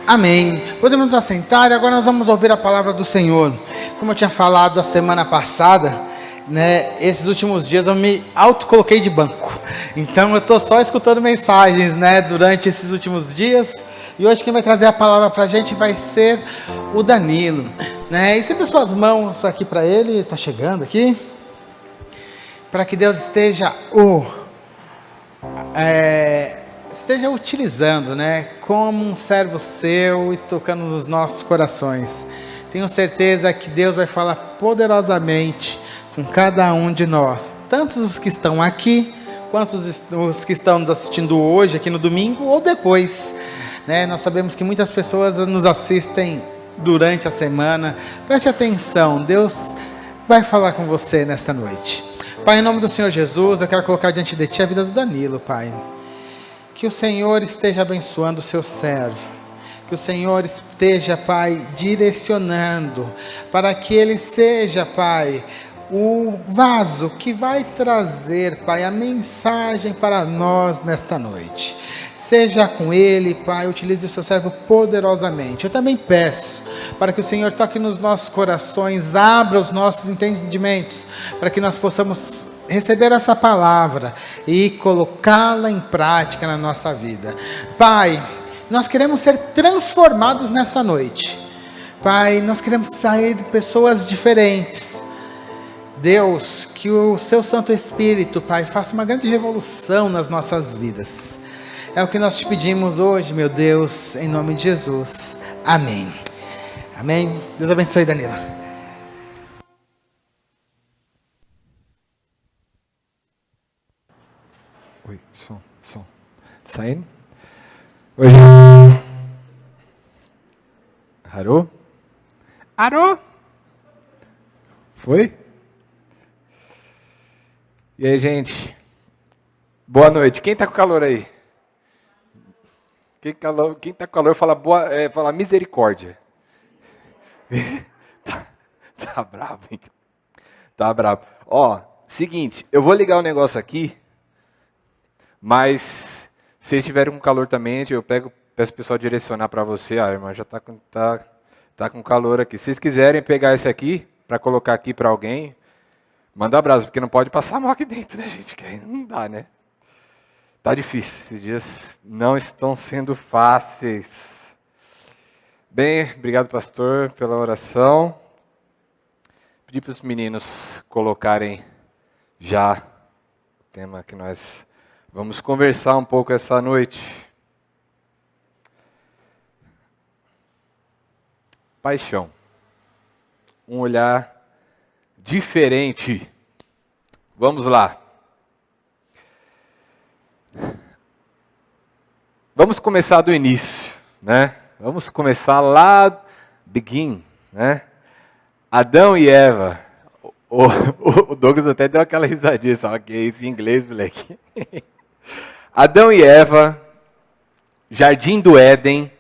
Amém. Podemos nos assentar e agora nós vamos ouvir a palavra do Senhor. Como eu tinha falado a semana passada, esses últimos dias eu me autocoloquei de banco. Então eu estou só escutando mensagens, durante esses últimos dias. E hoje quem vai trazer a palavra para a gente vai ser o Danilo. Estenda suas mãos aqui para ele, está chegando aqui. Para que Deus esteja utilizando, como um servo seu e tocando nos nossos corações. Tenho certeza que Deus vai falar poderosamente com cada um de nós, tanto os que estão aqui, quanto os que estão nos assistindo hoje, aqui no domingo, ou depois. Nós sabemos que muitas pessoas nos assistem durante a semana. Preste atenção, Deus vai falar com você nesta noite. Pai, em nome do Senhor Jesus, eu quero colocar diante de Ti a vida do Danilo, Pai. Que o Senhor esteja abençoando o seu servo. Que o Senhor esteja, Pai, direcionando para que ele seja, Pai, o vaso que vai trazer, Pai, a mensagem para nós nesta noite. Seja com ele, Pai, utilize o seu servo poderosamente. Eu também peço para que o Senhor toque nos nossos corações, abra os nossos entendimentos, para que nós possamos receber essa palavra e colocá-la em prática na nossa vida. Pai, nós queremos ser transformados nessa noite. Pai, nós queremos sair pessoas diferentes. Deus, que o seu Santo Espírito, Pai, faça uma grande revolução nas nossas vidas. É o que nós te pedimos hoje, meu Deus, em nome de Jesus. Amém. Amém. Deus abençoe, Danilo. Oi, som. Tá saindo? Hoje. Arô? Foi? E aí, gente? Boa noite. Quem tá com calor aí? Quem tá com calor fala misericórdia. Tá bravo, hein? Tá bravo. Seguinte, eu vou ligar o negócio aqui, mas se vocês estiverem com calor também, eu peço o pessoal direcionar para você. A irmã já tá com calor aqui. Se vocês quiserem pegar esse aqui, para colocar aqui para alguém, manda abraço, porque não pode passar mal aqui dentro, né, gente? Que aí não dá, né? Tá difícil, esses dias não estão sendo fáceis. Bem, obrigado, pastor, pela oração. Pedi para os meninos colocarem já o tema que nós vamos conversar um pouco essa noite. Paixão. Um olhar diferente. Vamos lá. Vamos começar do início, Vamos começar lá, begin, Adão e Eva. O Douglas até deu aquela risadinha, só que é isso em inglês, moleque. Adão e Eva, Jardim do Éden.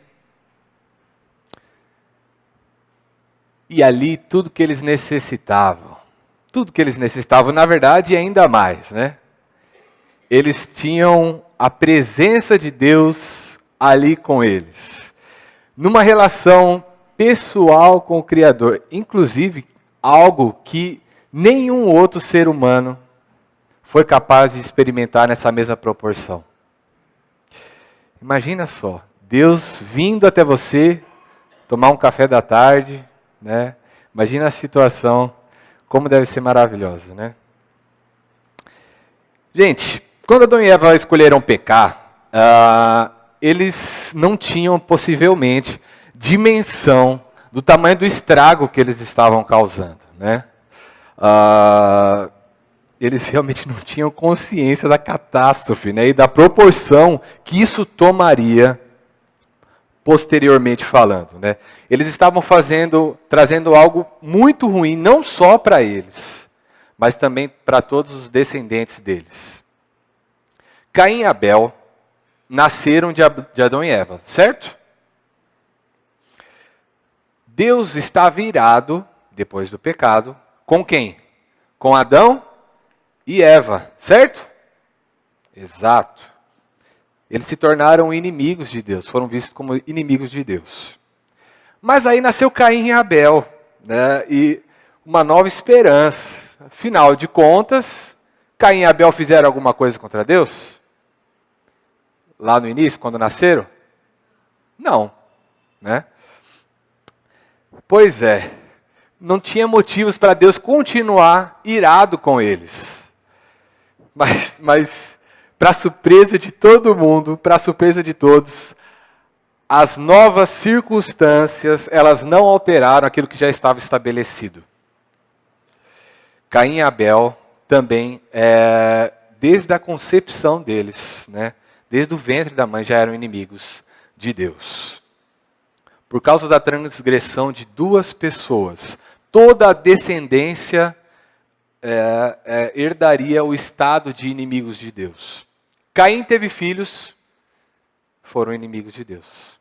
E ali tudo que eles necessitavam. Tudo que eles necessitavam, na verdade, e ainda mais, Eles tinham a presença de Deus ali com eles. Numa relação pessoal com o Criador. Inclusive, algo que nenhum outro ser humano foi capaz de experimentar nessa mesma proporção. Imagina só, Deus vindo até você, tomar um café da tarde, Imagina a situação, como deve ser maravilhosa, Gente, quando Adão e Eva escolheram pecar, eles não tinham possivelmente dimensão do tamanho do estrago que eles estavam causando, Eles realmente não tinham consciência da catástrofe, e da proporção que isso tomaria posteriormente falando, Eles estavam trazendo algo muito ruim, não só para eles, mas também para todos os descendentes deles. Caim e Abel nasceram de Adão e Eva, certo? Deus estava irado, depois do pecado, com quem? Com Adão e Eva, certo? Exato. Eles se tornaram inimigos de Deus, foram vistos como inimigos de Deus. Mas aí nasceu Caim e Abel, né? E uma nova esperança. Afinal de contas, Caim e Abel fizeram alguma coisa contra Deus? Lá no início, quando nasceram? Não, né? Pois é, não tinha motivos para Deus continuar irado com eles. Mas para surpresa de todo mundo, para surpresa de todos, as novas circunstâncias, elas não alteraram aquilo que já estava estabelecido. Caim e Abel também, desde a concepção deles, né, desde o ventre da mãe, já eram inimigos de Deus. Por causa da transgressão de duas pessoas, toda a descendência herdaria o estado de inimigos de Deus. Caim teve filhos, foram inimigos de Deus.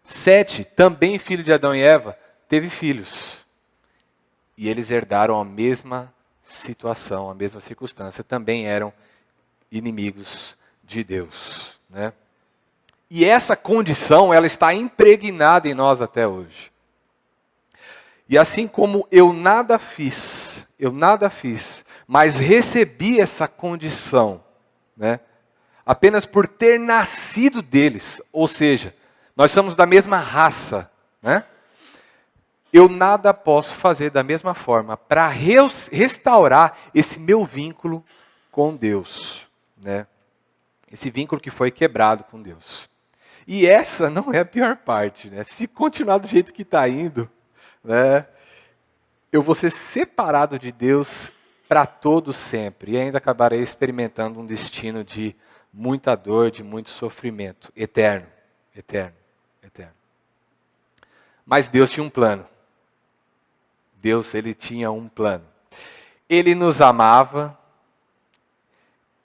Sete, também filho de Adão e Eva, teve filhos. E eles herdaram a mesma situação, a mesma circunstância, também eram inimigos de Deus, né? E essa condição, ela está impregnada em nós até hoje. E assim como eu nada fiz, mas recebi essa condição, né? Apenas por ter nascido deles, ou seja, nós somos da mesma raça, né? Eu nada posso fazer da mesma forma para restaurar esse meu vínculo com Deus, né? Esse vínculo que foi quebrado com Deus. E essa não é a pior parte, né? Se continuar do jeito que está indo, né, eu vou ser separado de Deus para todo sempre. E ainda acabarei experimentando um destino de muita dor, de muito sofrimento. Eterno, eterno, eterno. Mas Deus tinha um plano. Deus, Ele tinha um plano. Ele nos amava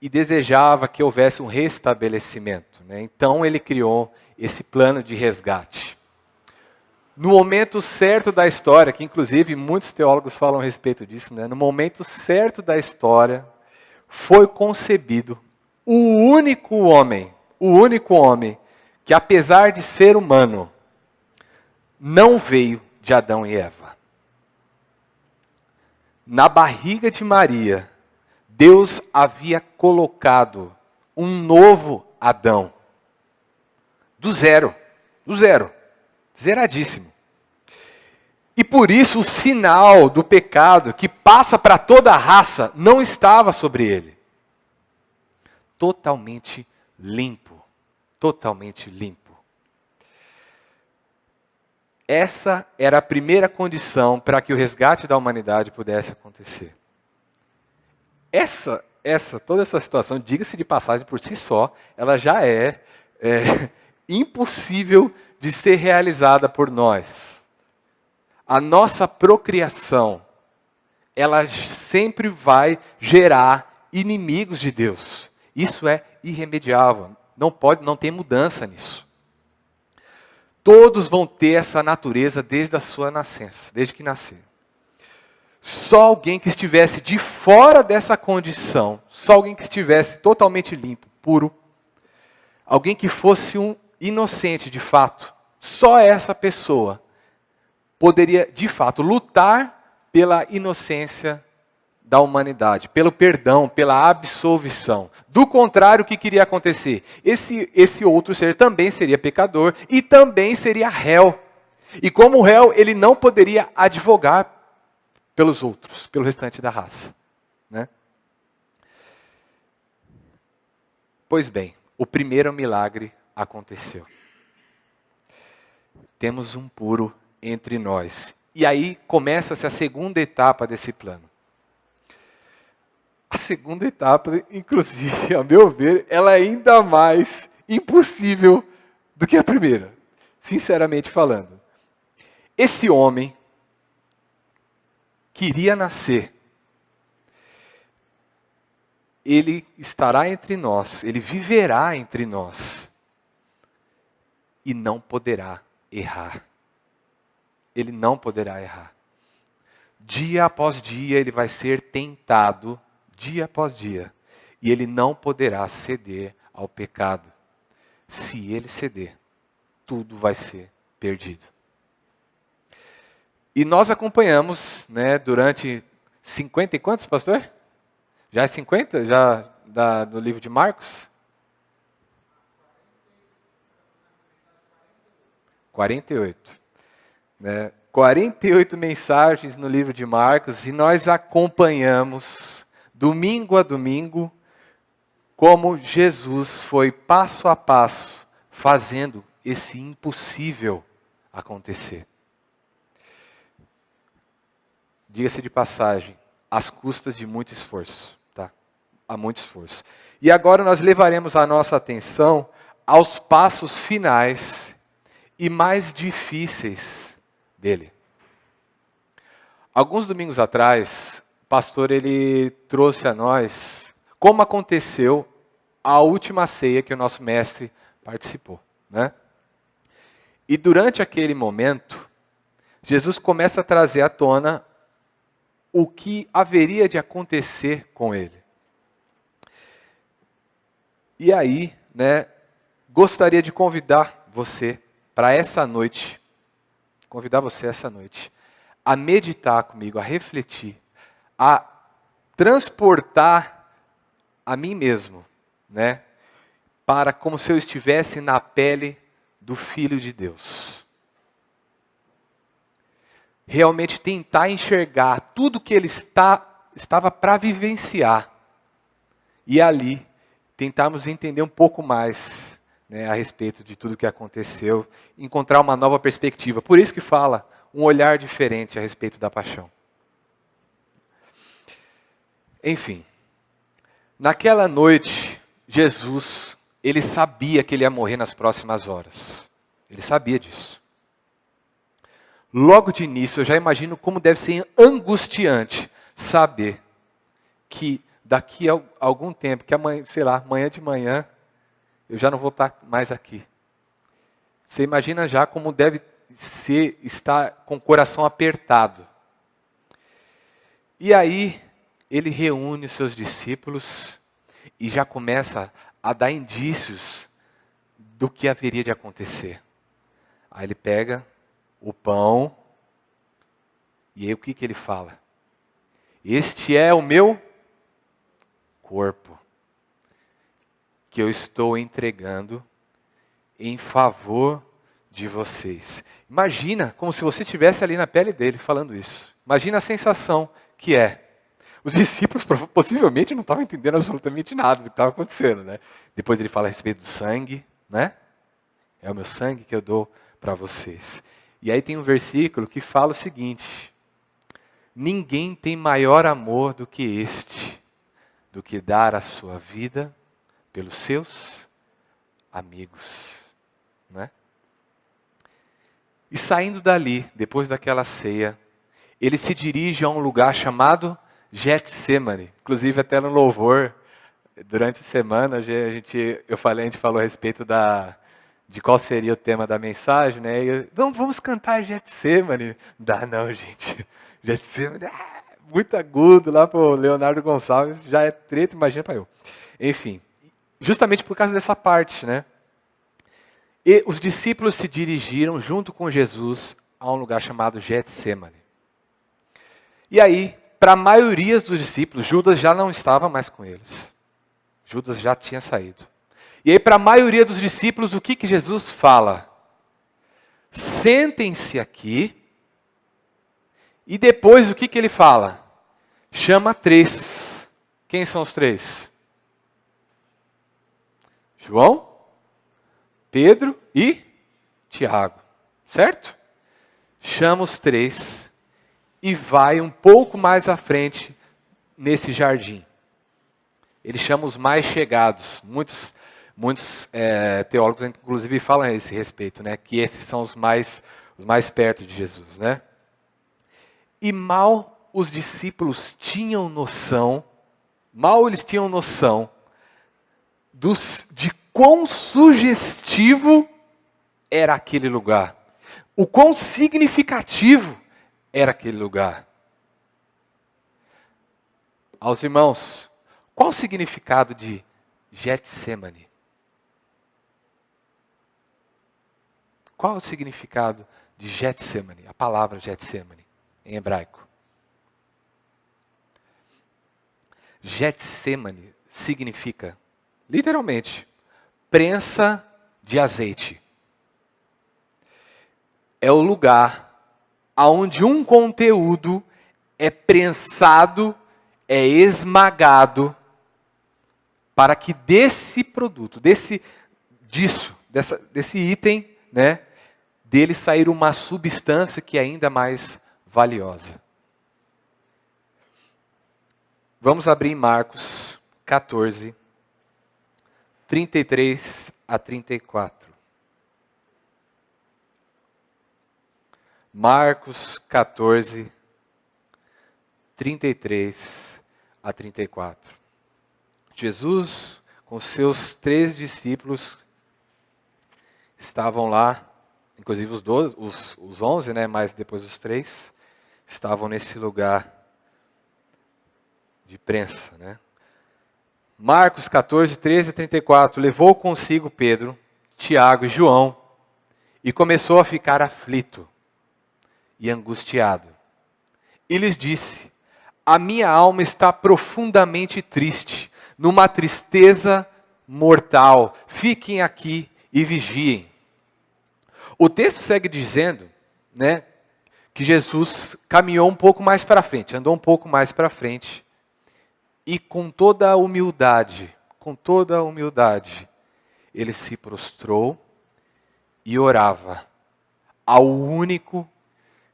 e desejava que houvesse um restabelecimento, né? Então Ele criou esse plano de resgate. No momento certo da história, que inclusive muitos teólogos falam a respeito disso, né? No momento certo da história, foi concebido o único homem que, apesar de ser humano, não veio de Adão e Eva. Na barriga de Maria, Deus havia colocado um novo Adão. Do zero, zeradíssimo. E por isso o sinal do pecado que passa para toda a raça não estava sobre ele. Totalmente limpo, totalmente limpo. Essa era a primeira condição para que o resgate da humanidade pudesse acontecer. Toda essa situação, diga-se de passagem por si só, ela já é impossível de ser realizada por nós. A nossa procriação, ela sempre vai gerar inimigos de Deus. Isso é irremediável, não tem mudança nisso. Todos vão ter essa natureza desde a sua nascença, desde que nasceram. Só alguém que estivesse de fora dessa condição, só alguém que estivesse totalmente limpo, puro, alguém que fosse um inocente de fato, só essa pessoa poderia de fato lutar pela inocência da humanidade, pelo perdão, pela absolvição. Do contrário, o que queria acontecer? Esse outro ser também seria pecador e também seria réu. E como réu, ele não poderia advogar pelos outros, pelo restante da raça, né? Pois bem, o primeiro milagre aconteceu. Temos um puro entre nós. E aí começa-se a segunda etapa desse plano. A segunda etapa, inclusive, a meu ver, ela é ainda mais impossível do que a primeira, sinceramente falando. Esse homem queria nascer. Ele estará entre nós, ele viverá entre nós e não poderá errar. Ele não poderá errar. Dia após dia ele vai ser tentado, dia após dia, e ele não poderá ceder ao pecado. Se ele ceder, tudo vai ser perdido. E nós acompanhamos, né, durante 50 e quantos, pastor? Já é 50? Já do livro de Marcos? 48. Né? 48 mensagens no livro de Marcos, e nós acompanhamos, domingo a domingo, como Jesus foi passo a passo, fazendo esse impossível acontecer. Diga-se de passagem, às custas de muito esforço, tá? Há muito esforço. E agora nós levaremos a nossa atenção aos passos finais e mais difíceis dele. Alguns domingos atrás, o pastor ele trouxe a nós como aconteceu a última ceia que o nosso mestre participou, né? E durante aquele momento, Jesus começa a trazer à tona o que haveria de acontecer com ele. E aí, né, gostaria de convidar você para essa noite, a meditar comigo, a refletir, a transportar a mim mesmo, né, para como se eu estivesse na pele do Filho de Deus. Realmente tentar enxergar tudo que ele estava para vivenciar. E ali, tentarmos entender um pouco mais, né, a respeito de tudo que aconteceu, encontrar uma nova perspectiva. Por isso que fala um olhar diferente a respeito da paixão. Enfim, naquela noite, Jesus, ele sabia que ele ia morrer nas próximas horas. Ele sabia disso. Logo de início, eu já imagino como deve ser angustiante saber que daqui a algum tempo, que amanhã, sei lá, amanhã de manhã, eu já não vou estar mais aqui. Você imagina já como deve ser estar com o coração apertado. E aí, ele reúne os seus discípulos e já começa a dar indícios do que haveria de acontecer. Aí ele pega o pão, e aí o que ele fala? Este é o meu corpo, que eu estou entregando em favor de vocês. Imagina, como se você estivesse ali na pele dele falando isso. Imagina a sensação que é. Os discípulos possivelmente não estavam entendendo absolutamente nada do que estava acontecendo, né? Depois ele fala a respeito do sangue, né? É o meu sangue que eu dou para vocês. E aí tem um versículo que fala o seguinte: ninguém tem maior amor do que este, do que dar a sua vida pelos seus amigos, né? E saindo dali, depois daquela ceia, ele se dirige a um lugar chamado Getsemane. Inclusive até no louvor, durante a semana, a gente falou a respeito de qual seria o tema da mensagem, né? E não, vamos cantar Getsemane. Dá não, gente. Getsemane, muito agudo lá para o Leonardo Gonçalves, já é treta, imagina para eu. Enfim, justamente por causa dessa parte, né? E os discípulos se dirigiram junto com Jesus a um lugar chamado Getsemane. E aí, para a maioria dos discípulos, Judas já não estava mais com eles. Judas já tinha saído. E aí, para a maioria dos discípulos, o que Jesus fala? Sentem-se aqui. E depois, o que ele fala? Chama 3. Quem são os 3? João, Pedro e Tiago. Certo? Chama os 3 e vai um pouco mais à frente nesse jardim. Ele chama os mais chegados. Muitos teólogos, inclusive, falam a esse respeito, né? Que esses são os mais perto de Jesus, né? E mal os discípulos tinham noção, de quão sugestivo era aquele lugar. O quão significativo era aquele lugar. Aos irmãos, qual o significado de Getsemane? Qual é o significado de Getsemane? A palavra Getsemane, em hebraico. Getsemane significa, literalmente, prensa de azeite. É o lugar onde um conteúdo é prensado, é esmagado, para que desse produto, desse item, né, dele sair uma substância que é ainda mais valiosa. Vamos abrir em Marcos 14, 33 a 34. Marcos 14, 33 a 34. Jesus, com seus 3 discípulos, estavam lá, inclusive os 11, né, mas depois os 3, estavam nesse lugar de prensa, né? Marcos 14, 13 a 34, levou consigo Pedro, Tiago e João, e começou a ficar aflito e angustiado. E lhes disse: a minha alma está profundamente triste, numa tristeza mortal. Fiquem aqui e vigiem. O texto segue dizendo, né, que Jesus caminhou um pouco mais para frente, andou um pouco mais para frente, e com toda a humildade, ele se prostrou e orava ao único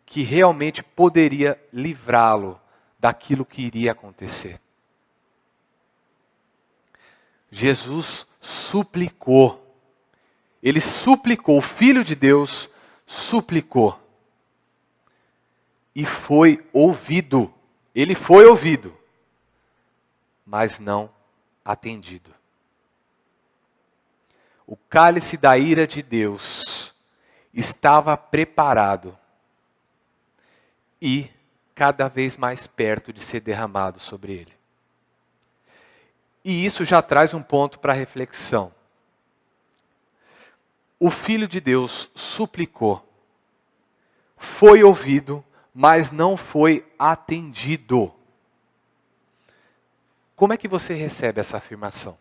que realmente poderia livrá-lo daquilo que iria acontecer. Jesus suplicou. Ele suplicou, o Filho de Deus suplicou. E foi ouvido. Ele foi ouvido, mas não atendido. O cálice da ira de Deus estava preparado e cada vez mais perto de ser derramado sobre ele. E isso já traz um ponto para reflexão. O Filho de Deus suplicou, foi ouvido, mas não foi atendido. Como é que você recebe essa afirmação?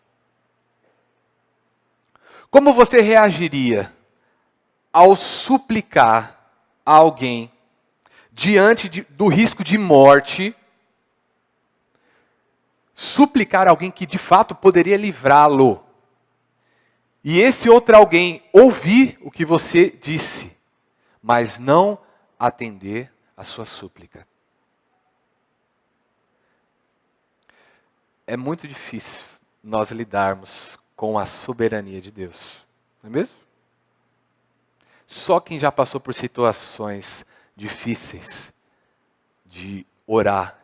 Como você reagiria ao suplicar a alguém diante do risco de morte, suplicar a alguém que de fato poderia livrá-lo, e esse outro alguém ouvir o que você disse, mas não atender a sua súplica? É muito difícil nós lidarmos com a soberania de Deus, não é mesmo? Só quem já passou por situações difíceis de orar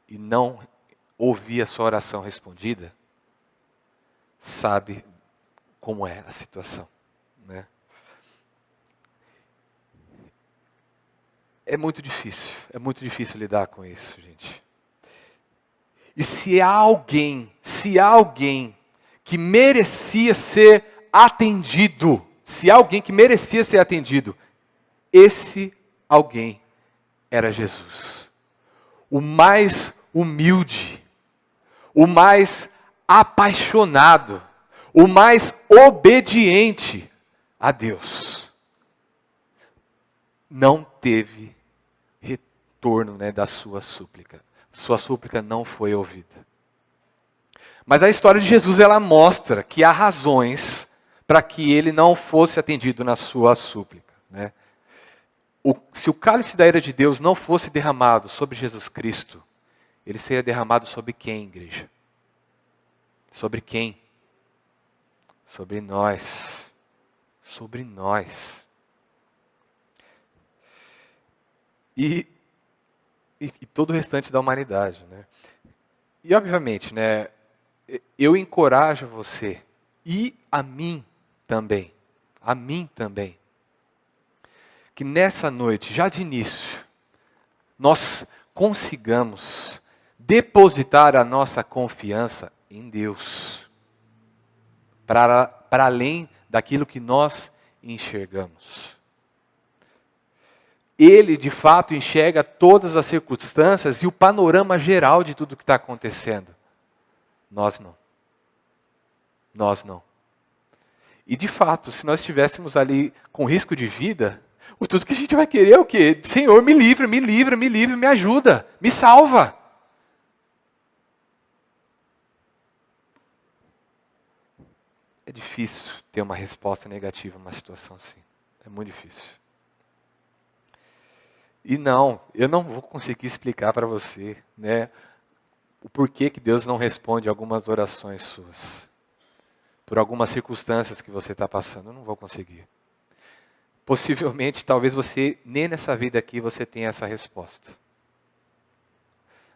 e não ouvir a sua oração respondida, sabe como é a situação, né? É muito difícil lidar com isso, gente. E se há alguém que merecia ser atendido, esse alguém era Jesus. O mais humilde, o mais apaixonado, o mais obediente a Deus. Não teve retorno, né, da sua súplica. Sua súplica não foi ouvida. Mas a história de Jesus, ela mostra que há razões para que ele não fosse atendido na sua súplica, né? Se o cálice da ira de Deus não fosse derramado sobre Jesus Cristo, ele seria derramado sobre quem, igreja? Sobre quem? Sobre nós. Sobre nós. E todo o restante da humanidade, né? E obviamente, né, eu encorajo você, e a mim também, que nessa noite, já de início, nós consigamos depositar a nossa confiança em Deus, para além daquilo que nós enxergamos. Ele, de fato, enxerga todas as circunstâncias e o panorama geral de tudo que está acontecendo. Nós não. Nós não. E, de fato, se nós estivéssemos ali com risco de vida, tudo que a gente vai querer é o quê? Senhor, me livra, me livra, me livra, me ajuda, me salva. É difícil ter uma resposta negativa a uma situação assim. É muito difícil. E não, eu não vou conseguir explicar para você, né, o porquê que Deus não responde algumas orações suas. Por algumas circunstâncias que você está passando, eu não vou conseguir. Possivelmente, talvez você, nem nessa vida aqui, você tenha essa resposta.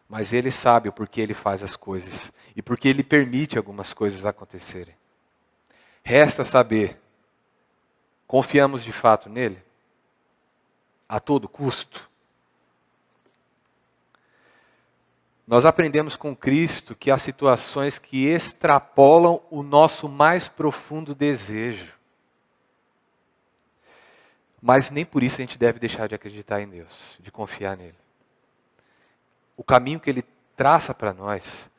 Mas Ele sabe o porquê Ele faz as coisas. E porque Ele permite algumas coisas acontecerem. Resta saber, confiamos de fato nele? A todo custo? Nós aprendemos com Cristo que há situações que extrapolam o nosso mais profundo desejo. Mas nem por isso a gente deve deixar de acreditar em Deus, de confiar nele. O caminho que Ele traça para nós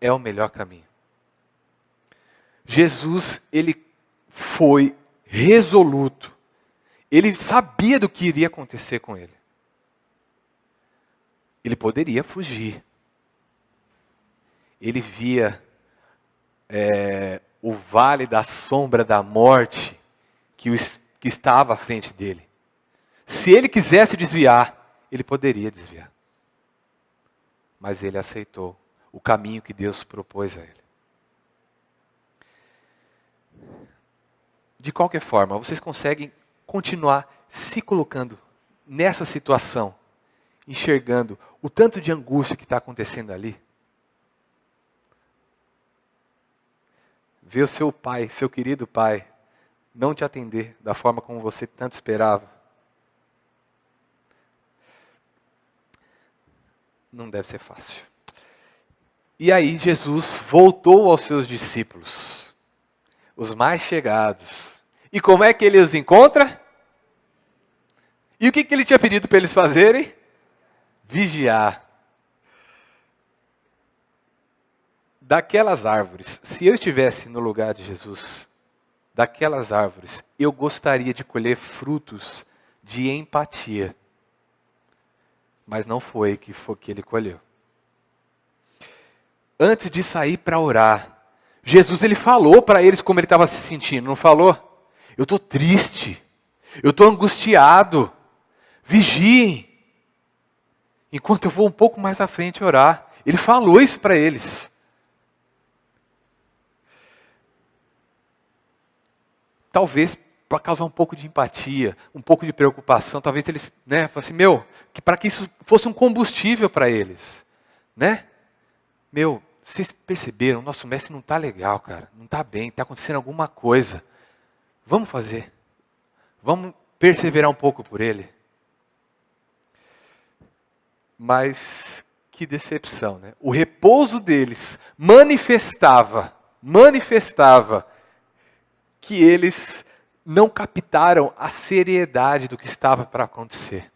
é o melhor caminho. Jesus, Ele foi resoluto. Ele sabia do que iria acontecer com Ele. Ele poderia fugir. Ele via o vale da sombra da morte que estava à frente dele. Se ele quisesse desviar, ele poderia desviar. Mas ele aceitou o caminho que Deus propôs a ele. De qualquer forma, vocês conseguem continuar se colocando nessa situação, enxergando o tanto de angústia que está acontecendo ali? Ver o seu pai, seu querido pai, não te atender da forma como você tanto esperava. Não deve ser fácil. E aí Jesus voltou aos seus discípulos, os mais chegados. E como é que ele os encontra? E o que ele tinha pedido para eles fazerem? Vigiar. Daquelas árvores, se eu estivesse no lugar de Jesus, daquelas árvores, eu gostaria de colher frutos de empatia. Mas não foi que ele colheu. Antes de sair para orar, Jesus ele falou para eles como ele estava se sentindo, não falou? Eu estou triste, eu estou angustiado, vigiem, enquanto eu vou um pouco mais à frente orar. Ele falou isso para eles. Talvez para causar um pouco de empatia, um pouco de preocupação, talvez eles, falassem assim, que para que isso fosse um combustível para eles, vocês perceberam, nosso mestre não está legal, cara, não está bem, está acontecendo alguma coisa, vamos fazer, vamos perseverar um pouco por ele. Mas que decepção, né? O repouso deles manifestava que eles não captaram a seriedade do que estava para acontecer.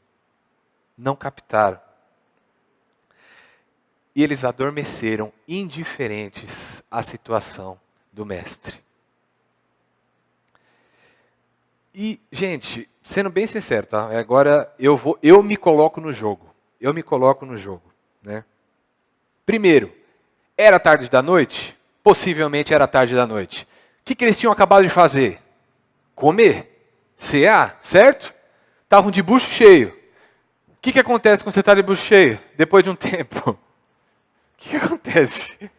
Não captaram. E eles adormeceram, indiferentes à situação do mestre. E, gente, sendo bem sincero, tá? Agora eu me coloco no jogo. Né? Primeiro, era tarde da noite? Possivelmente era tarde da noite. O que eles tinham acabado de fazer? Comer, cear, certo? Estavam de bucho cheio. O que acontece quando você está de bucho cheio? Depois de um tempo. O que acontece?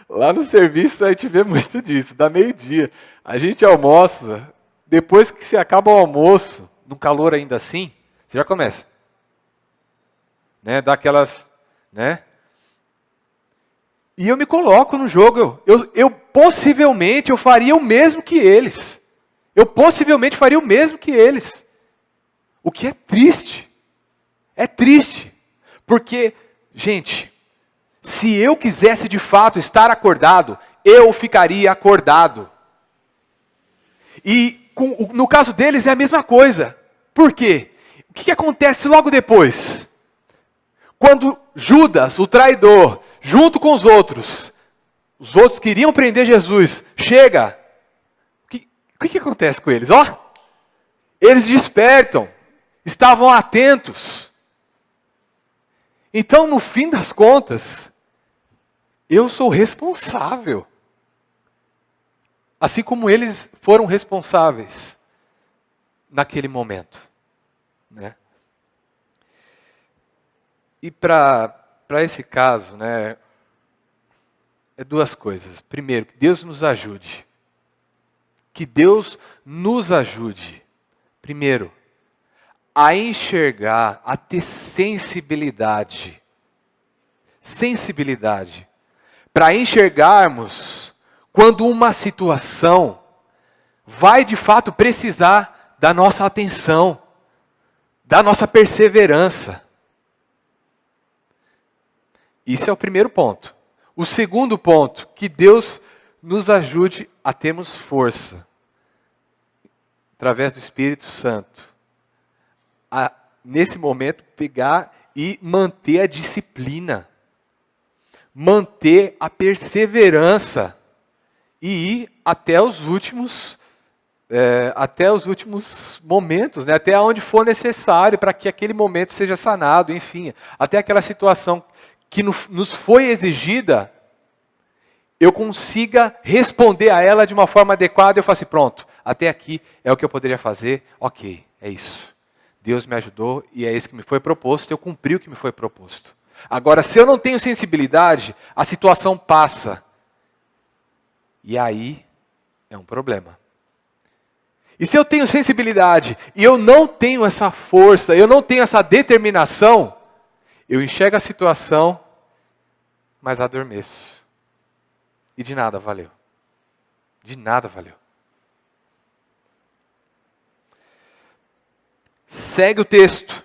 Lá no serviço a gente vê muito disso, dá meio-dia. A gente almoça, depois que se acaba o almoço, num calor ainda assim, você já começa. Dá aquelas, E eu me coloco no jogo, eu possivelmente eu faria o mesmo que eles. O que é triste. É triste. Porque, gente, se eu quisesse de fato estar acordado, eu ficaria acordado. E no caso deles é a mesma coisa. Por quê? O que acontece logo depois? Quando Judas, o traidor, junto com os outros queriam prender Jesus, chega. O que acontece com eles? Eles despertam, estavam atentos. Então, no fim das contas, eu sou responsável. Assim como eles foram responsáveis naquele momento. Né? E para esse caso, né, é duas coisas. Primeiro, que Deus nos ajude. Que Deus nos ajude. Primeiro, a enxergar, a ter sensibilidade. Sensibilidade. Para enxergarmos quando uma situação vai de fato precisar da nossa atenção, da nossa perseverança. Isso é o primeiro ponto. O segundo ponto, que Deus nos ajude a termos força, através do Espírito Santo, a, nesse momento, pegar e manter a disciplina, manter a perseverança e ir até os últimos momentos, né? Até onde for necessário para que aquele momento seja sanado, enfim, até aquela situação que nos foi exigida, eu consiga responder a ela de uma forma adequada. Eu falo assim, pronto, até aqui é o que eu poderia fazer, ok, é isso. Deus me ajudou e é isso que me foi proposto, eu cumpri o que me foi proposto. Agora, se eu não tenho sensibilidade, a situação passa. E aí é um problema. E se eu tenho sensibilidade e eu não tenho essa força, eu não tenho essa determinação, eu enxergo a situação, mas adormeço. E de nada valeu. De nada valeu. Segue o texto.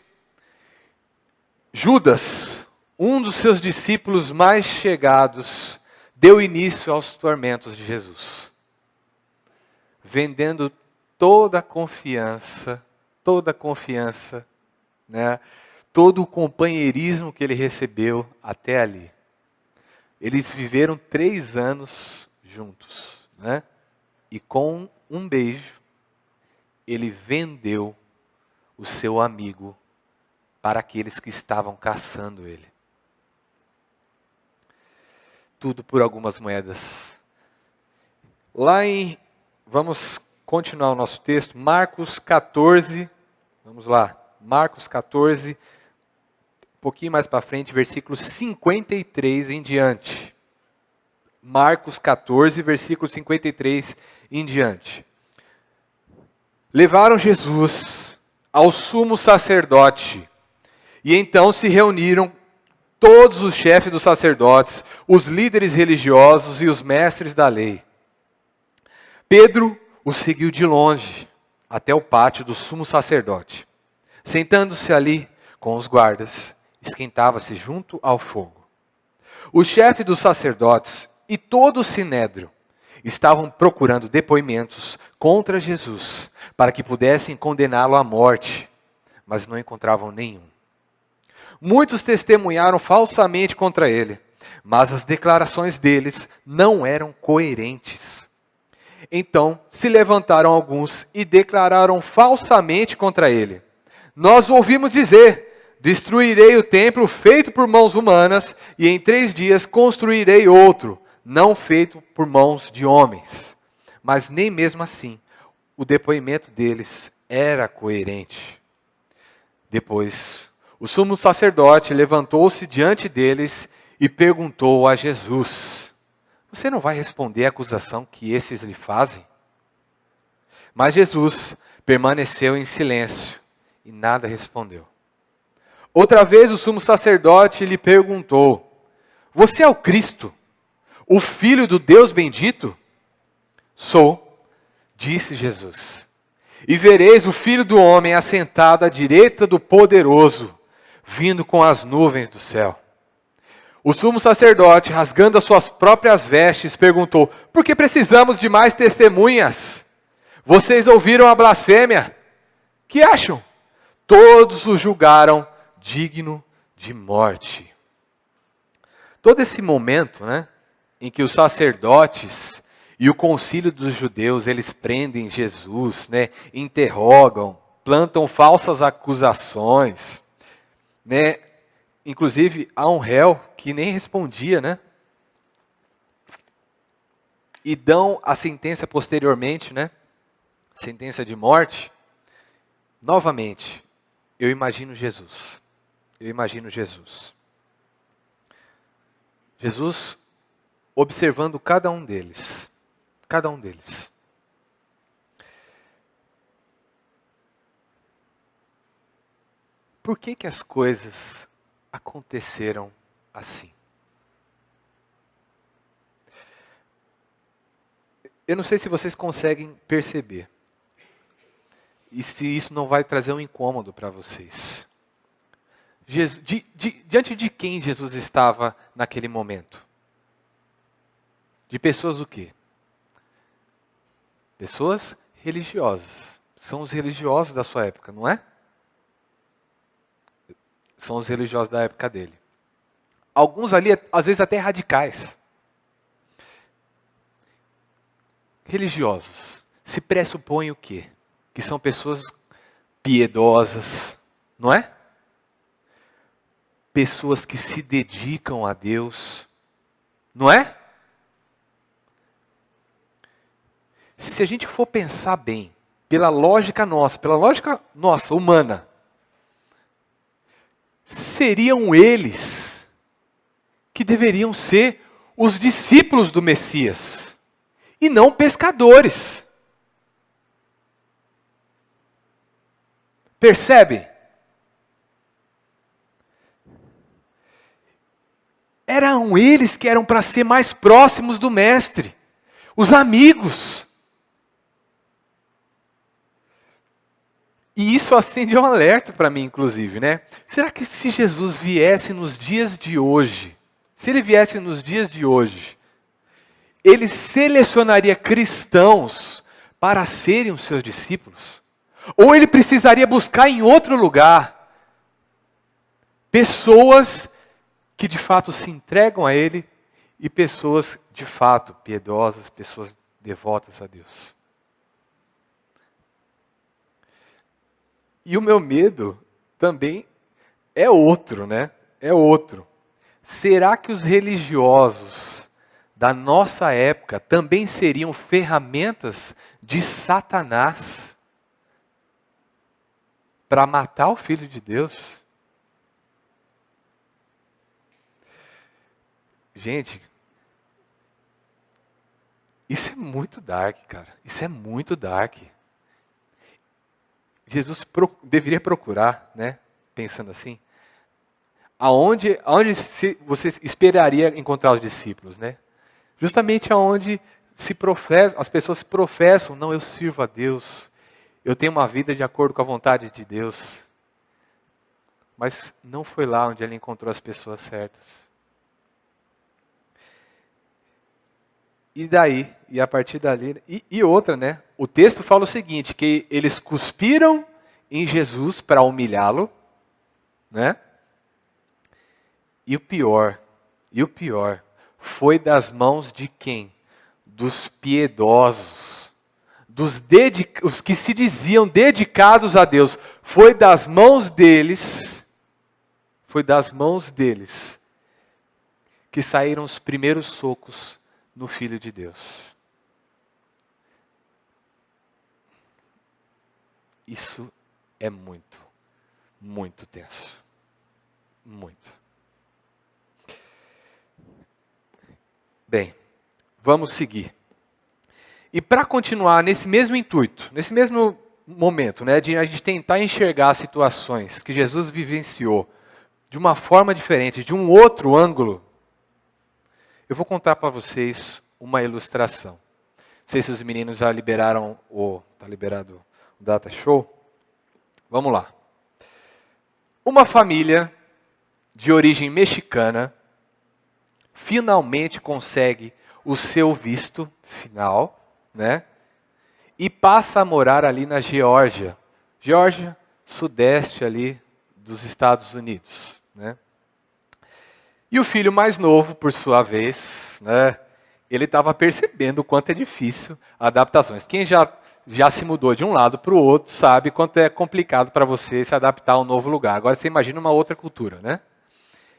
Judas, um dos seus discípulos mais chegados, deu início aos tormentos de Jesus. Vendendo toda a confiança, né? Todo o companheirismo que ele recebeu até ali. Eles viveram 3 anos juntos, né? E com um beijo, ele vendeu o seu amigo para aqueles que estavam caçando ele. Tudo por algumas moedas. Vamos continuar o nosso texto, Marcos 14, vamos lá, Marcos 14, um pouquinho mais para frente, versículo 53 em diante. Marcos 14, versículo 53 em diante. Levaram Jesus ao sumo sacerdote, e então se reuniram todos os chefes dos sacerdotes, os líderes religiosos e os mestres da lei. Pedro o seguiu de longe até o pátio do sumo sacerdote. Sentando-se ali com os guardas, esquentava-se junto ao fogo. O chefe dos sacerdotes e todo o sinédrio estavam procurando depoimentos contra Jesus, para que pudessem condená-lo à morte, mas não encontravam nenhum. Muitos testemunharam falsamente contra ele, mas as declarações deles não eram coerentes. Então se levantaram alguns e declararam falsamente contra ele. Nós ouvimos dizer, destruirei o templo feito por mãos humanas, e em 3 dias construirei outro, não feito por mãos de homens. Mas nem mesmo assim, o depoimento deles era coerente. Depois, o sumo sacerdote levantou-se diante deles e perguntou a Jesus: você não vai responder à acusação que esses lhe fazem? Mas Jesus permaneceu em silêncio e nada respondeu. Outra vez o sumo sacerdote lhe perguntou: você é o Cristo, o Filho do Deus bendito? Sou, disse Jesus. E vereis o Filho do Homem assentado à direita do Poderoso, vindo com as nuvens do céu. O sumo sacerdote, rasgando as suas próprias vestes, perguntou: por que precisamos de mais testemunhas? Vocês ouviram a blasfêmia? Que acham? todos o julgaram digno de morte. Todo esse momento, né, em que os sacerdotes e o concílio dos judeus, eles prendem Jesus, né, interrogam, plantam falsas acusações, né, inclusive há um réu que nem respondia, né, e dão a sentença posteriormente, né, sentença de morte. Novamente, eu imagino Jesus. Eu imagino Jesus. Jesus observando cada um deles. Cada um deles. Por que que as coisas aconteceram assim? Eu não sei se vocês conseguem perceber. E se isso não vai trazer um incômodo para vocês. Diante de quem Jesus estava naquele momento? De pessoas o quê? Pessoas religiosas. São os religiosos da sua época, não é? São os religiosos da época dele. Alguns ali, às vezes até radicais. Religiosos. Se pressupõe o quê? Que são pessoas piedosas, não é? Pessoas que se dedicam a Deus, não é? Se a gente for pensar bem, pela lógica nossa, humana, seriam eles que deveriam ser os discípulos do Messias, e não pescadores. Percebe? Eram eles que eram para ser mais próximos do Mestre, os amigos. E isso acende um alerta para mim, inclusive, né? Será que se Jesus viesse nos dias de hoje, se ele viesse nos dias de hoje, ele selecionaria cristãos para serem os seus discípulos? Ou ele precisaria buscar em outro lugar pessoas que de fato se entregam a ele e pessoas de fato piedosas, pessoas devotas a Deus? E o meu medo também é outro, né? É outro. Será que os religiosos da nossa época também seriam ferramentas de Satanás para matar o Filho de Deus? Gente, isso é muito dark, cara. Isso é muito dark. Jesus deveria procurar, né, pensando assim, aonde você esperaria encontrar os discípulos, né? Justamente aonde as pessoas professam, não, eu sirvo a Deus, eu tenho uma vida de acordo com a vontade de Deus. Mas não foi lá onde ele encontrou as pessoas certas. E daí, e a partir dali, e outra, né? O texto fala o seguinte, que eles cuspiram em Jesus para humilhá-lo, né? E o pior, foi das mãos de quem? Dos piedosos, os que se diziam dedicados a Deus. Foi das mãos deles que saíram os primeiros socos no Filho de Deus. Isso é muito, muito tenso. Muito. Bem, vamos seguir. E para continuar nesse mesmo intuito, nesse mesmo momento, né, de a gente tentar enxergar as situações que Jesus vivenciou de uma forma diferente, de um outro ângulo, eu vou contar para vocês uma ilustração. Não sei se os meninos já liberaram está liberado o Data Show. Vamos lá. Uma família de origem mexicana finalmente consegue o seu visto final, né? E passa a morar ali na Geórgia. Geórgia, sudeste ali dos Estados Unidos, né? E o filho mais novo, por sua vez, né, ele estava percebendo o quanto é difícil a adaptações. Quem já se mudou de um lado para o outro sabe quanto é complicado para você se adaptar a um novo lugar. Agora você imagina uma outra cultura, né?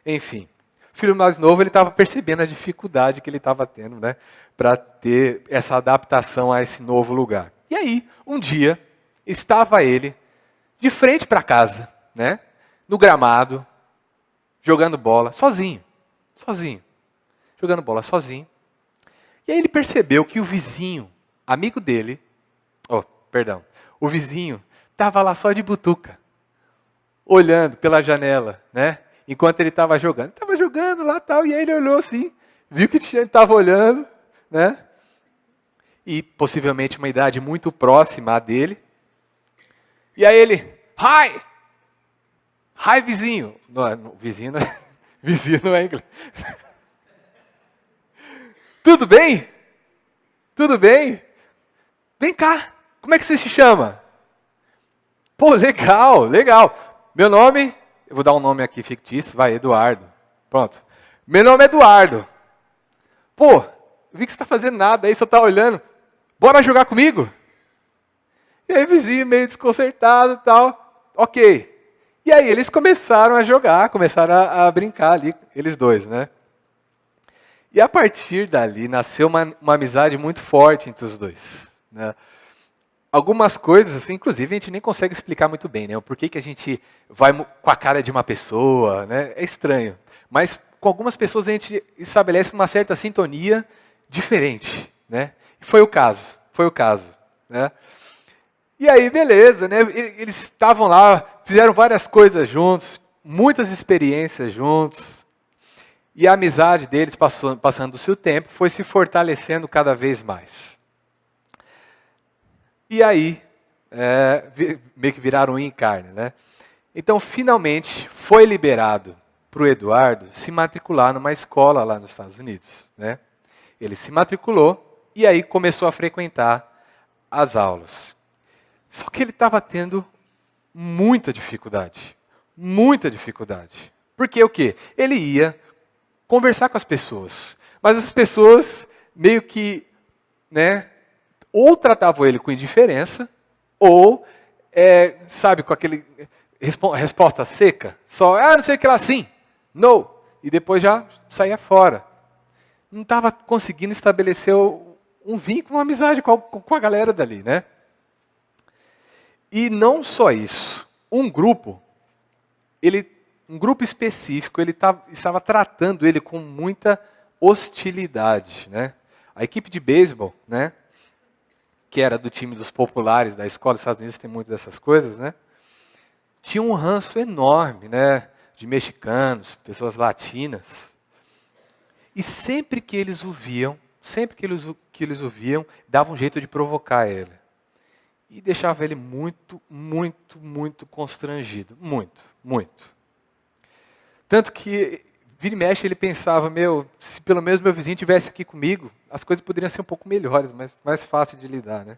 Enfim, o filho mais novo ele estava percebendo a dificuldade que ele estava tendo, né, para ter essa adaptação a esse novo lugar. E aí, um dia, estava ele de frente para casa, né, no gramado, jogando bola, sozinho, jogando bola sozinho. E aí ele percebeu que o vizinho, amigo dele, o vizinho estava lá só de butuca, olhando pela janela, né? Enquanto ele estava jogando. Estava jogando lá tal, e aí ele olhou assim, viu que estava olhando, né? E possivelmente uma idade muito próxima à dele. E aí ele, hi! Hi, vizinho! Vizinho não é inglês. Tudo bem? Tudo bem? Vem cá, como é que você se chama? Pô, legal, legal. Meu nome, eu vou dar um nome aqui fictício, vai, Eduardo. Pronto. Meu nome é Eduardo. Pô, eu vi que você está fazendo nada aí, só está olhando. Bora jogar comigo? E aí, vizinho, meio desconcertado e tal. Ok. E aí, eles começaram a jogar, começaram a brincar ali, eles dois, né? E a partir dali, nasceu uma amizade muito forte entre os dois, né? Algumas coisas, assim, inclusive, a gente nem consegue explicar muito bem, né? Por que a gente vai com a cara de uma pessoa, né? É estranho. Mas com algumas pessoas a gente estabelece uma certa sintonia diferente, né? E foi o caso, né? E aí, beleza, né? Eles estavam lá, fizeram várias coisas juntos, muitas experiências juntos. E a amizade deles, passando-se o tempo, foi se fortalecendo cada vez mais. E aí, meio que viraram um em carne, né? Então, finalmente, foi liberado para o Eduardo se matricular numa escola lá nos Estados Unidos, né? Ele se matriculou e aí começou a frequentar as aulas. Só que ele estava tendo muita dificuldade. Muita dificuldade. Porque o quê? Ele ia conversar com as pessoas. Mas as pessoas meio que, né, ou tratavam ele com indiferença, ou, sabe, com aquele resposta seca. Só, não sei o que lá, sim, no. E depois já saía fora. Não estava conseguindo estabelecer um vínculo, uma amizade com a galera dali, né? E não só isso. Um grupo específico, estava tratando ele com muita hostilidade, né? A equipe de beisebol, né, que era do time dos populares da escola dos Estados Unidos, tem muito dessas coisas, né? Tinha um ranço enorme, né, de mexicanos, pessoas latinas. E sempre que eles o viam, dava um jeito de provocar ele. E deixava ele muito, muito, muito constrangido. Muito, muito. Tanto que, vira e mexe, ele pensava, se pelo menos meu vizinho estivesse aqui comigo, as coisas poderiam ser um pouco melhores, mas mais fácil de lidar, né?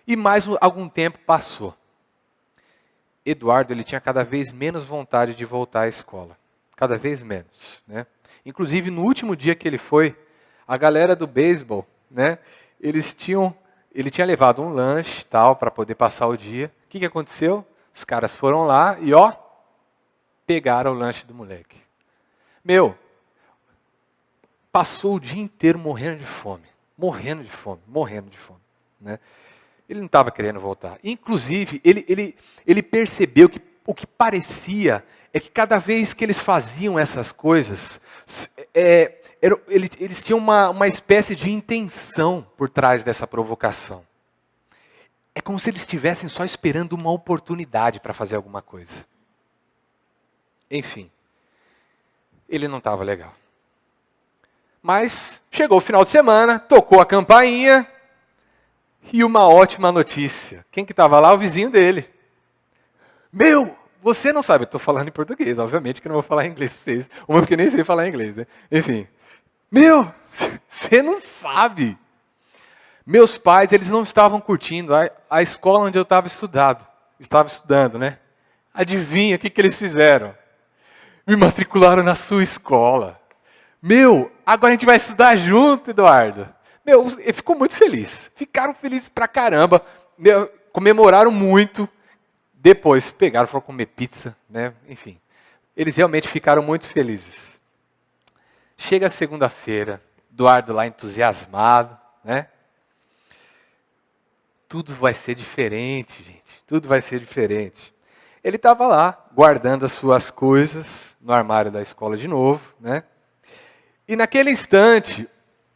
E mais algum tempo passou. Eduardo, ele tinha cada vez menos vontade de voltar à escola. Cada vez menos, né? Inclusive, no último dia que ele foi, a galera do beisebol, né, ele tinha levado um lanche tal para poder passar o dia. O que aconteceu? Os caras foram lá e pegaram o lanche do moleque. Passou o dia inteiro morrendo de fome, né? Ele não estava querendo voltar. Inclusive, ele percebeu que o que parecia é que cada vez que eles faziam essas coisas, eles tinham uma espécie de intenção por trás dessa provocação. É como se eles estivessem só esperando uma oportunidade para fazer alguma coisa. Enfim, ele não estava legal. Mas chegou o final de semana, tocou a campainha e uma ótima notícia. Quem que estava lá? O vizinho dele. Você não sabe, eu estou falando em português, obviamente que eu não vou falar em inglês para vocês. Uma porque eu nem sei falar inglês, né? Enfim. Você não sabe. Meus pais, eles não estavam curtindo a escola onde eu estava estudando. estava estudando, né? Adivinha o que eles fizeram? Me matricularam na sua escola. Meu, agora a gente vai estudar junto, Eduardo. Meu, ele ficou muito feliz. Ficaram felizes pra caramba. Meu, comemoraram muito. Depois pegaram, foram comer pizza, né? Enfim, eles realmente ficaram muito felizes. Chega a segunda-feira, Eduardo lá entusiasmado, né? Tudo vai ser diferente, gente. Tudo vai ser diferente. Ele estava lá, guardando as suas coisas no armário da escola de novo, né? E naquele instante,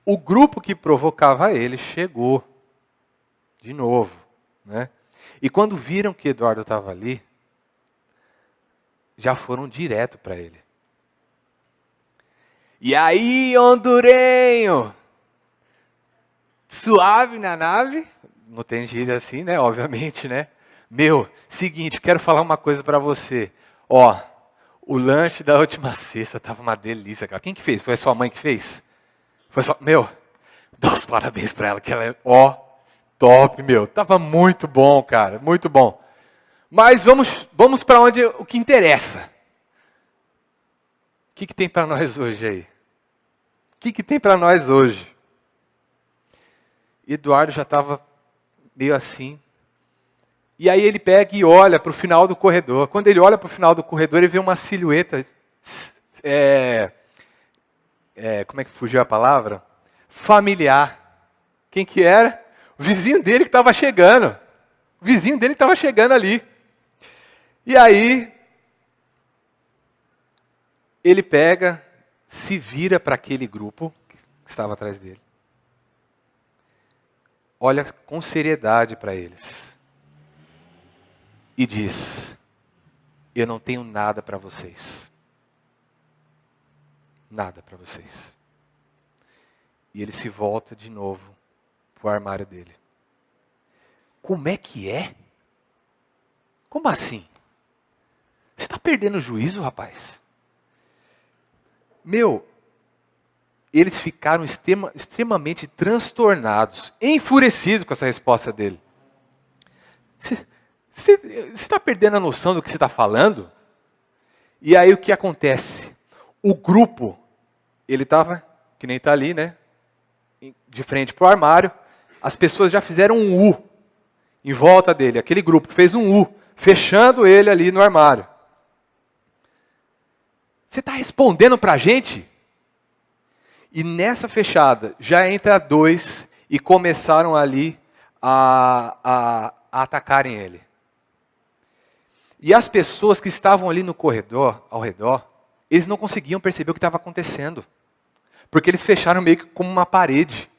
o grupo que provocava ele chegou de novo, né? E quando viram que Eduardo estava ali, já foram direto para ele. E aí, hondurenho? Suave na nave? Não tem gíria assim, né? Obviamente, né? Meu, seguinte, quero falar uma coisa para você. Ó, o lanche da última sexta tava uma delícia, cara. Quem que fez? Foi a sua mãe que fez? Foi só, meu, dá os parabéns para ela, que ela é, ó, top, meu. Tava muito bom, cara, muito bom. Mas vamos para onde o que interessa. O que tem para nós hoje aí? O que tem para nós hoje? Eduardo já estava meio assim. E aí ele pega e olha para o final do corredor. Quando ele olha para o final do corredor, ele vê uma silhueta. Como é que fugiu a palavra? Familiar. Quem que era? O vizinho dele que estava chegando. O vizinho dele que estava chegando ali. E aí, ele pega, se vira para aquele grupo que estava atrás dele. Olha com seriedade para eles. E diz: eu não tenho nada para vocês. Nada para vocês. E ele se volta de novo para o armário dele. Como é que é? Como assim? Você está perdendo o juízo, rapaz? Meu, eles ficaram extremamente transtornados, enfurecidos com essa resposta dele. Você está perdendo a noção do que você está falando? E aí o que acontece? O grupo, ele estava, que nem está ali, né? De frente para o armário. As pessoas já fizeram um U em volta dele. Aquele grupo fez um U, fechando ele ali no armário. Você está respondendo para a gente? E nessa fechada, já entra dois e começaram ali a atacarem ele. E as pessoas que estavam ali no corredor, ao redor, eles não conseguiam perceber o que estava acontecendo. Porque eles fecharam meio que como uma parede.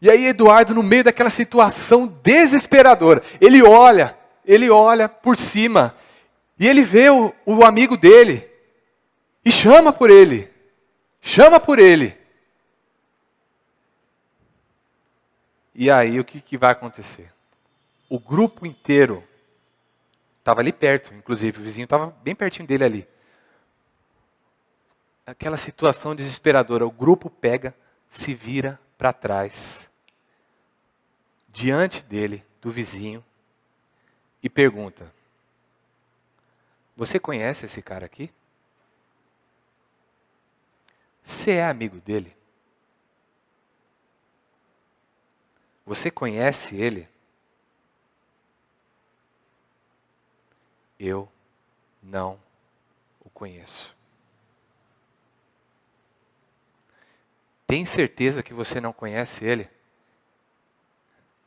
E aí Eduardo, no meio daquela situação desesperadora, ele olha por cima, e ele vê o amigo dele, e chama por ele. E aí o que vai acontecer? O grupo inteiro estava ali perto, inclusive o vizinho estava bem pertinho dele ali. Aquela situação desesperadora, o grupo pega, se vira para trás, diante dele, do vizinho, e pergunta: você conhece esse cara aqui? Você é amigo dele? Você conhece ele? Eu não o conheço. Tem certeza que você não conhece ele?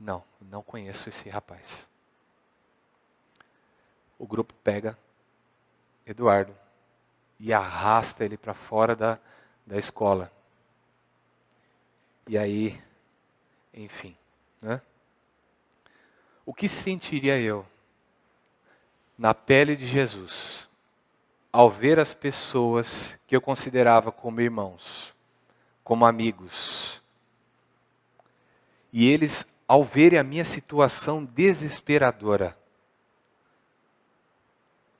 Não conheço esse rapaz. O grupo pega Eduardo e arrasta ele para fora da escola. E aí, enfim, né? O que sentiria eu na pele de Jesus ao ver as pessoas que eu considerava como irmãos, como amigos, e eles, ao verem a minha situação desesperadora,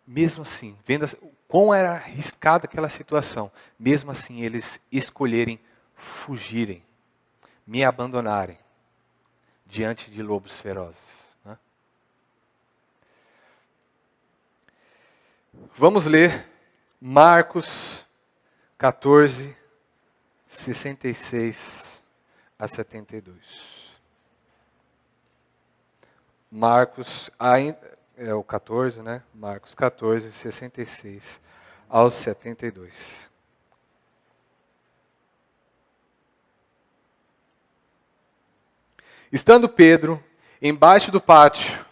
mesmo assim, vendo quão era arriscada aquela situação, mesmo assim eles escolherem fugirem, me abandonarem diante de lobos ferozes. Né? Vamos ler Marcos 14, 66 a 72. Marcos, é o 14, né? Marcos 14, 66 aos 72. Estando Pedro embaixo do pátio,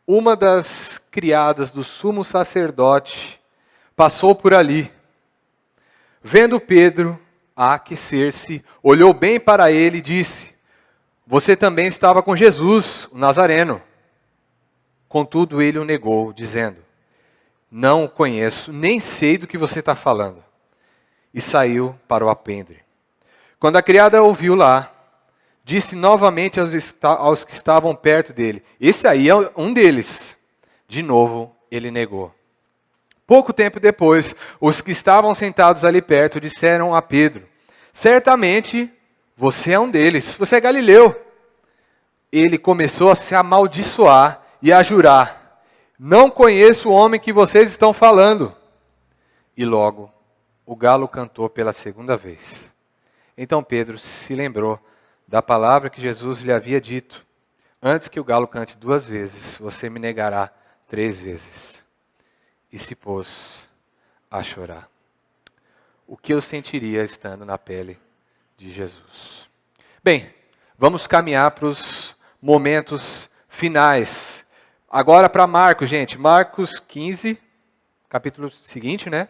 uma das criadas do sumo sacerdote passou por ali. Vendo Pedro a aquecer-se, olhou bem para ele e disse: você também estava com Jesus, o Nazareno. Contudo, ele o negou, dizendo: não o conheço, nem sei do que você está falando. E saiu para o alpendre. Quando a criada ouviu lá, disse novamente aos que estavam perto dele: esse aí é um deles. De novo, ele negou. Pouco tempo depois, os que estavam sentados ali perto disseram a Pedro: certamente você é um deles, você é galileu. Ele começou a se amaldiçoar e a jurar: não conheço o homem que vocês estão falando. E logo, o galo cantou pela segunda vez. Então Pedro se lembrou da palavra que Jesus lhe havia dito: antes que o galo cante 2 vezes, você me negará 3 vezes. E se pôs a chorar. O que eu sentiria estando na pele de Jesus? Bem, vamos caminhar para os momentos finais. Agora para Marcos, gente. Marcos 15, capítulo seguinte, né?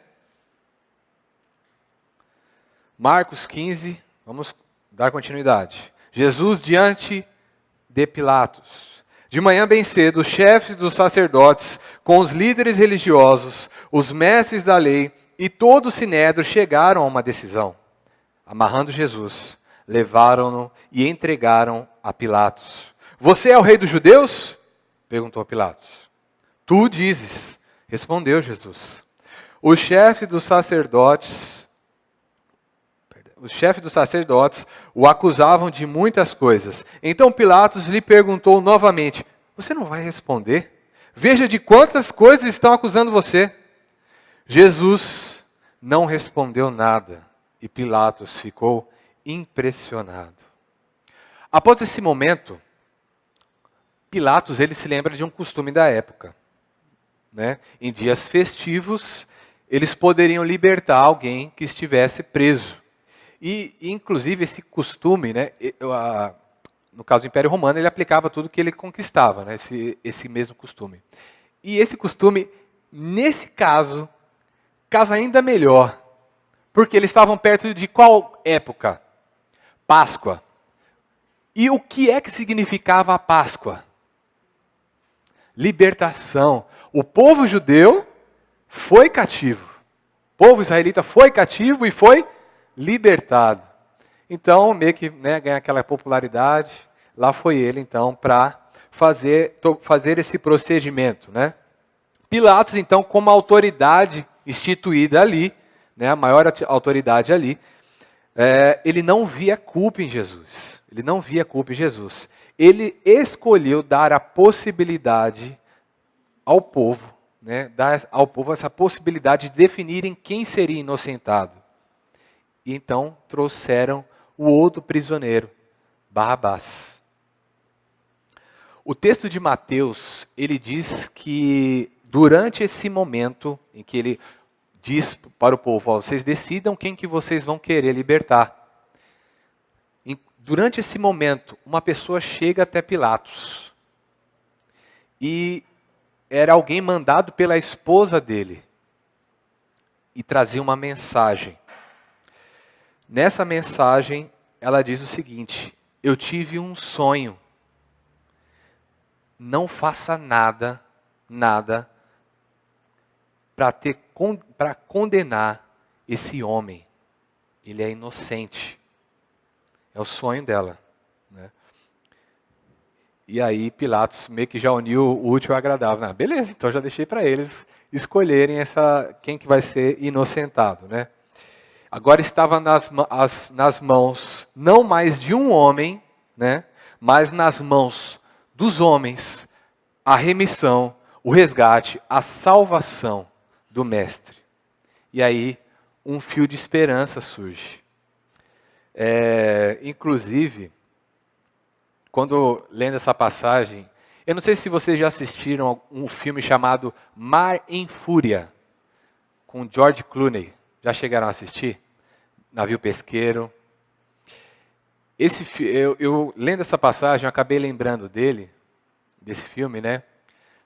Marcos 15, vamos dar continuidade. Jesus diante de Pilatos. De manhã bem cedo, os chefes dos sacerdotes, com os líderes religiosos, os mestres da lei e todo o sinédrio chegaram a uma decisão. Amarrando Jesus, levaram-no e entregaram a Pilatos. Você é o rei dos judeus? Perguntou Pilatos. Tu o dizes, respondeu Jesus. Os chefes dos sacerdotes o acusavam de muitas coisas. Então Pilatos lhe perguntou novamente: você não vai responder? Veja de quantas coisas estão acusando você. Jesus não respondeu nada e Pilatos ficou impressionado. Após esse momento, Pilatos ele se lembra de um costume da época, né? Em dias festivos, eles poderiam libertar alguém que estivesse preso. E, inclusive, esse costume, né, no caso do Império Romano, ele aplicava tudo que ele conquistava, né, esse mesmo costume. E esse costume, nesse caso, casa ainda melhor, porque eles estavam perto de qual época? Páscoa. E o que é que significava a Páscoa? Libertação. O povo judeu foi cativo. O povo israelita foi cativo e foi libertado. Então, meio que ganha aquela popularidade. Lá foi ele, então, para fazer esse procedimento, né? Pilatos, então, como autoridade instituída ali, né, a maior autoridade ali, ele não via culpa em Jesus. Ele não via culpa em Jesus. Ele escolheu dar a possibilidade ao povo, né, dar ao povo essa possibilidade de definirem quem seria inocentado. E então trouxeram o outro prisioneiro, Barrabás. O texto de Mateus, ele diz que durante esse momento em que ele diz para o povo: vocês decidam quem que vocês vão querer libertar. Durante esse momento, uma pessoa chega até Pilatos. E era alguém mandado pela esposa dele. E trazia uma mensagem. Nessa mensagem, ela diz o seguinte: eu tive um sonho. Não faça nada para condenar esse homem. Ele é inocente. É o sonho dela, né? E aí Pilatos meio que já uniu o útil ao agradável. Beleza, então já deixei para eles escolherem quem que vai ser inocentado, né? Agora estava nas mãos não mais de um homem, né, mas nas mãos dos homens a remissão, o resgate, a salvação do Mestre. E aí, um fio de esperança surge. Inclusive, quando lendo essa passagem, eu não sei se vocês já assistiram um filme chamado Mar em Fúria, com George Clooney. Já chegaram a assistir? Navio pesqueiro. Eu lendo essa passagem, eu acabei lembrando desse filme, né?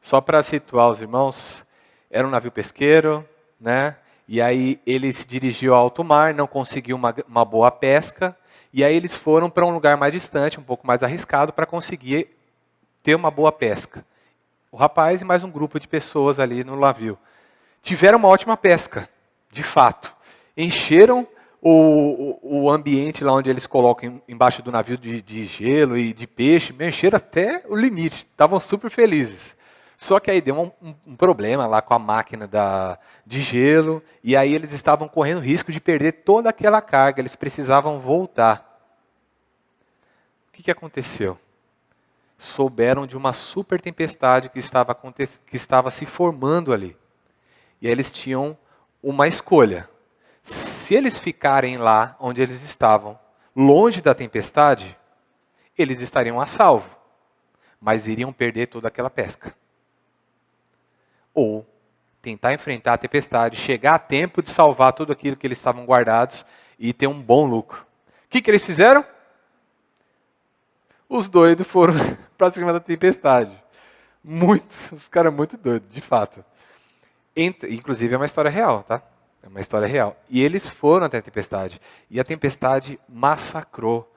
Só para situar os irmãos, era um navio pesqueiro, né? E aí ele se dirigiu ao alto mar, não conseguiu uma boa pesca, e aí eles foram para um lugar mais distante, um pouco mais arriscado, para conseguir ter uma boa pesca. O rapaz e mais um grupo de pessoas ali no navio. Tiveram uma ótima pesca, de fato. Encheram o ambiente lá onde eles colocam embaixo do navio de gelo e de peixe, encheram até o limite, estavam super felizes. Só que aí deu um problema lá com a máquina de gelo, e aí eles estavam correndo risco de perder toda aquela carga, eles precisavam voltar. O que aconteceu? Souberam de uma super tempestade que estava se formando ali. E aí eles tinham uma escolha. Se eles ficarem lá onde eles estavam, longe da tempestade, eles estariam a salvo, mas iriam perder toda aquela pesca. Ou tentar enfrentar a tempestade, chegar a tempo de salvar tudo aquilo que eles estavam guardados e ter um bom lucro. O que eles fizeram? Os doidos foram para cima da tempestade. Os caras muito doidos, de fato. Inclusive é uma história real, tá? É uma história real. E eles foram até a tempestade. E a tempestade massacrou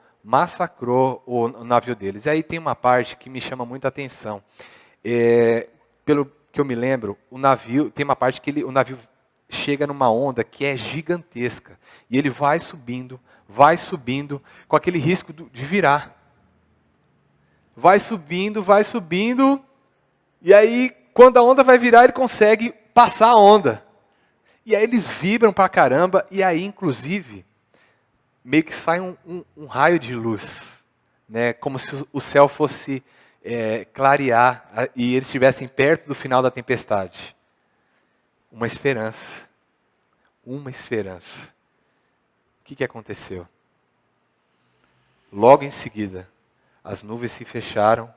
o navio deles. E aí tem uma parte que me chama muita atenção. Pelo que eu me lembro, tem uma parte que o navio chega numa onda que é gigantesca. E ele vai subindo, com aquele risco de virar. Vai subindo, e aí, quando a onda vai virar, ele consegue passar a onda. E aí eles vibram pra caramba, e aí, inclusive, meio que sai um raio de luz, né? Como se o céu fosse clarear, e eles estivessem perto do final da tempestade. Uma esperança. O que aconteceu? Logo em seguida, as nuvens se fecharam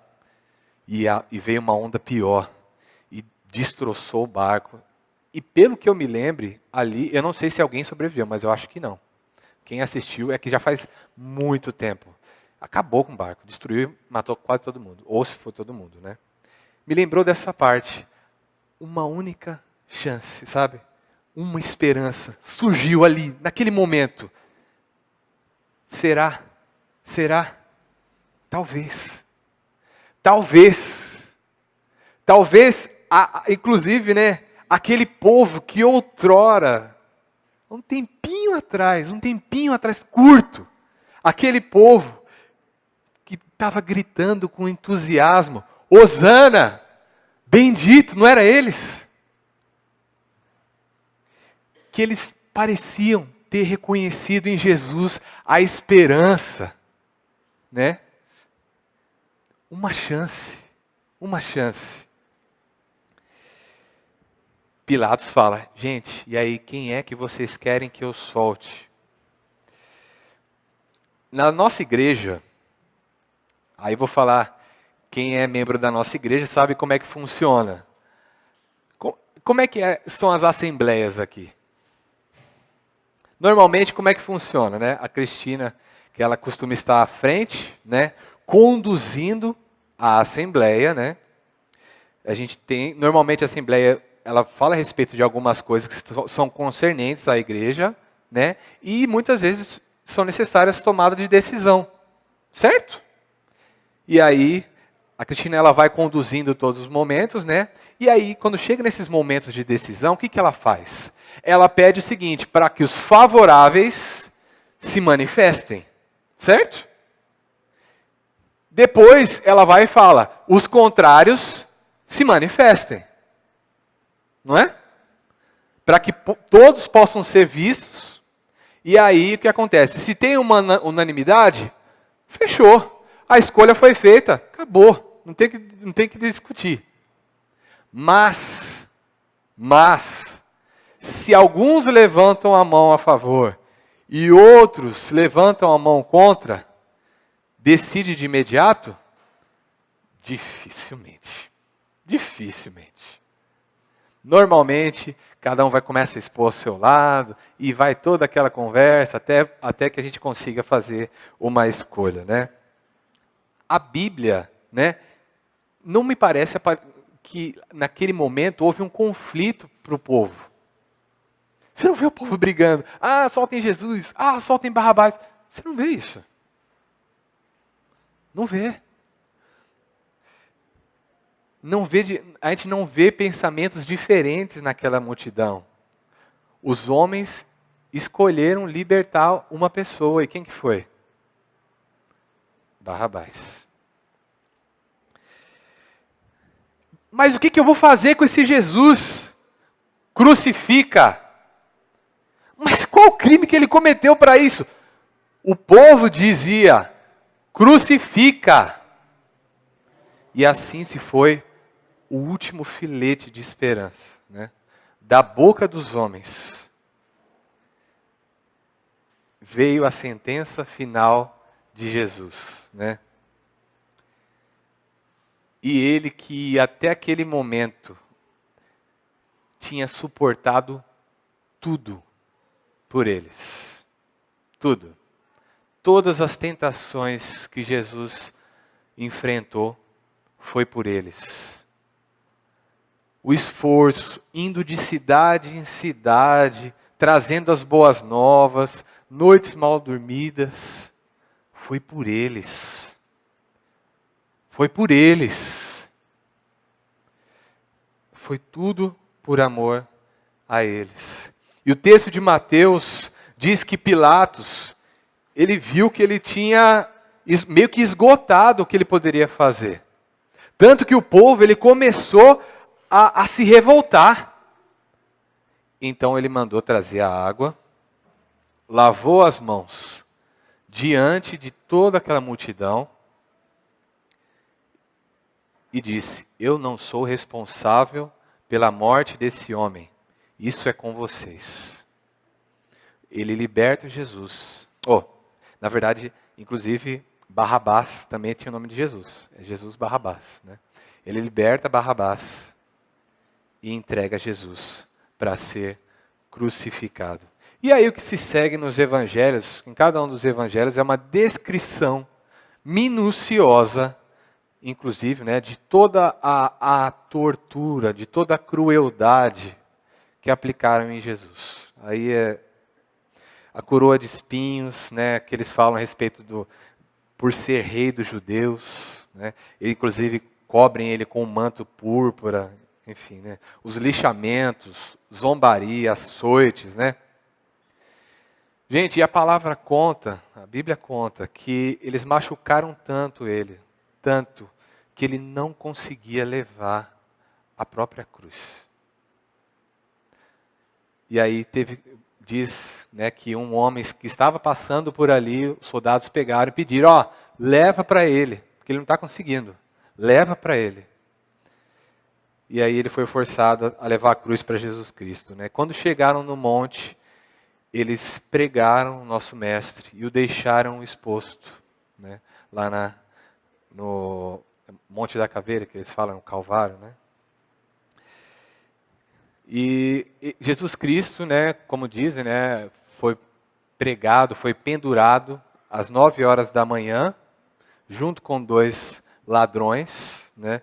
e veio uma onda pior e destroçou o barco. E pelo que eu me lembre, ali, eu não sei se alguém sobreviveu, mas eu acho que não. Quem assistiu é que já faz muito tempo. Acabou com o barco, destruiu, matou quase todo mundo. Ou se for todo mundo, né? Me lembrou dessa parte. Uma única chance, sabe? Uma esperança surgiu ali, naquele momento. Será? Talvez, inclusive, né, aquele povo que outrora, um tempinho atrás, curto, aquele povo que estava gritando com entusiasmo, Hosana, bendito, não era eles? Que eles pareciam ter reconhecido em Jesus a esperança, né? Uma chance. Pilatos fala, gente, e aí, quem é que vocês querem que eu solte? Na nossa igreja, aí vou falar, quem é membro da nossa igreja sabe como é que funciona. Como é que são as assembleias aqui? Normalmente, como é que funciona, né? A Cristina, que ela costuma estar à frente, né? Conduzindo a assembleia, né? A gente tem, normalmente a assembleia, ela fala a respeito de algumas coisas que são concernentes à igreja, né? E muitas vezes são necessárias tomadas de decisão, certo? E aí a Cristina, ela vai conduzindo todos os momentos, né? E aí quando chega nesses momentos de decisão, o que ela faz? Ela pede o seguinte, para que os favoráveis se manifestem, certo? Depois ela vai e fala, os contrários se manifestem. Não é? Para que todos possam ser vistos. E aí o que acontece? Se tem uma unanimidade, fechou. A escolha foi feita, acabou. Não tem que discutir. Mas, se alguns levantam a mão a favor e outros levantam a mão contra, decide de imediato? Dificilmente. Normalmente, cada um vai começar a expor ao seu lado e vai toda aquela conversa até que a gente consiga fazer uma escolha, né? A Bíblia, né, não me parece que naquele momento houve um conflito para o povo. Você não vê o povo brigando, soltem Jesus, soltem Barrabás. Você não vê isso. Não vê. A gente não vê pensamentos diferentes naquela multidão. Os homens escolheram libertar uma pessoa. E quem que foi? Barrabás. Mas o que eu vou fazer com esse Jesus? Crucifica. Mas qual o crime que ele cometeu para isso? O povo dizia, crucifica. E assim se foi o último filete de esperança, né? Da boca dos homens veio a sentença final de Jesus, né? E ele que até aquele momento tinha suportado tudo por eles. Tudo. Todas as tentações que Jesus enfrentou foi por eles. O esforço, indo de cidade em cidade, trazendo as boas novas, noites mal dormidas, foi por eles. Foi por eles. Foi tudo por amor a eles. E o texto de Mateus diz que Pilatos, ele viu que ele tinha meio que esgotado o que ele poderia fazer. Tanto que o povo, ele começou a se revoltar. Então ele mandou trazer a água, lavou as mãos diante de toda aquela multidão e disse, eu não sou responsável pela morte desse homem, isso é com vocês. Ele liberta Jesus. Na verdade, inclusive, Barrabás também tinha o nome de Jesus. É Jesus Barrabás, né? Ele liberta Barrabás e entrega Jesus para ser crucificado. E aí o que se segue nos evangelhos, em cada um dos evangelhos, é uma descrição minuciosa, inclusive, né, de toda a tortura, de toda a crueldade que aplicaram em Jesus. Aí é a coroa de espinhos, né, que eles falam a respeito por ser rei dos judeus, né, ele, inclusive cobrem ele com um manto púrpura, enfim, né, os lixamentos, zombaria, açoites, né. Gente, e a palavra conta, a Bíblia conta, que eles machucaram tanto ele, tanto, que ele não conseguia levar a própria cruz. E aí diz, né, que um homem que estava passando por ali, os soldados pegaram e pediram, leva para ele, porque ele não está conseguindo, leva para ele. E aí ele foi forçado a levar a cruz para Jesus Cristo, né? Quando chegaram no monte, eles pregaram o nosso mestre e o deixaram exposto, né, lá no Monte da Caveira, que eles falam, no Calvário, né? E Jesus Cristo, né, como dizem, né, foi pregado, foi pendurado às 9 horas da manhã, junto com 2 ladrões, né,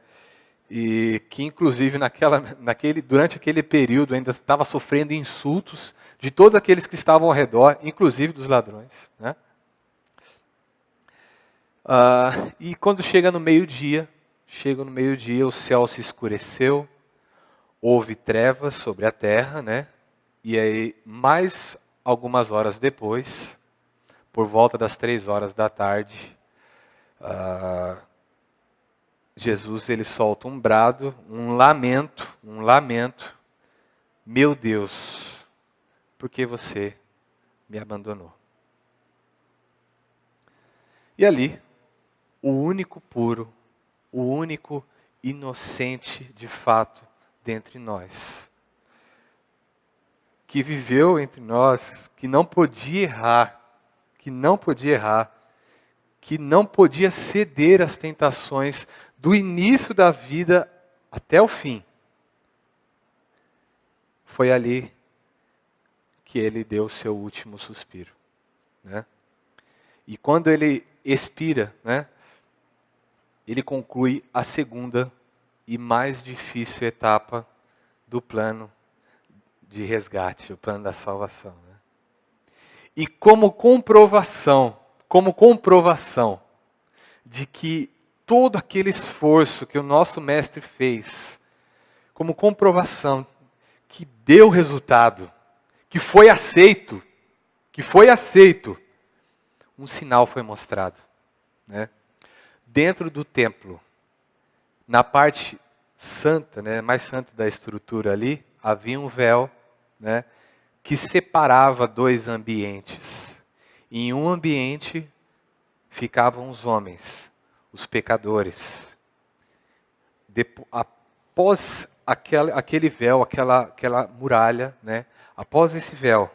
e que inclusive durante aquele período ainda estava sofrendo insultos de todos aqueles que estavam ao redor, inclusive dos ladrões, né? E quando chega no meio-dia, o céu se escureceu, houve trevas sobre a terra, né? E aí, mais algumas horas depois, por volta das 3 horas da tarde, Jesus, ele solta um brado, um lamento, meu Deus, por que você me abandonou? E ali, o único puro, o único inocente de fato dentre nós, que viveu entre nós, que não podia errar, que não podia ceder às tentações do início da vida até o fim. Foi ali que ele deu o seu último suspiro, né? E quando ele expira, né, ele conclui a segunda e mais difícil etapa do plano de resgate, o plano da salvação, né? E como comprovação de que todo aquele esforço que o nosso mestre fez, como comprovação que deu resultado, que foi aceito, um sinal foi mostrado, né? Dentro do templo, na parte santa, né, mais santa da estrutura ali, havia um véu, né, que separava dois ambientes. Em um ambiente ficavam os homens, os pecadores. Após aquele véu, aquela muralha, né, após esse véu,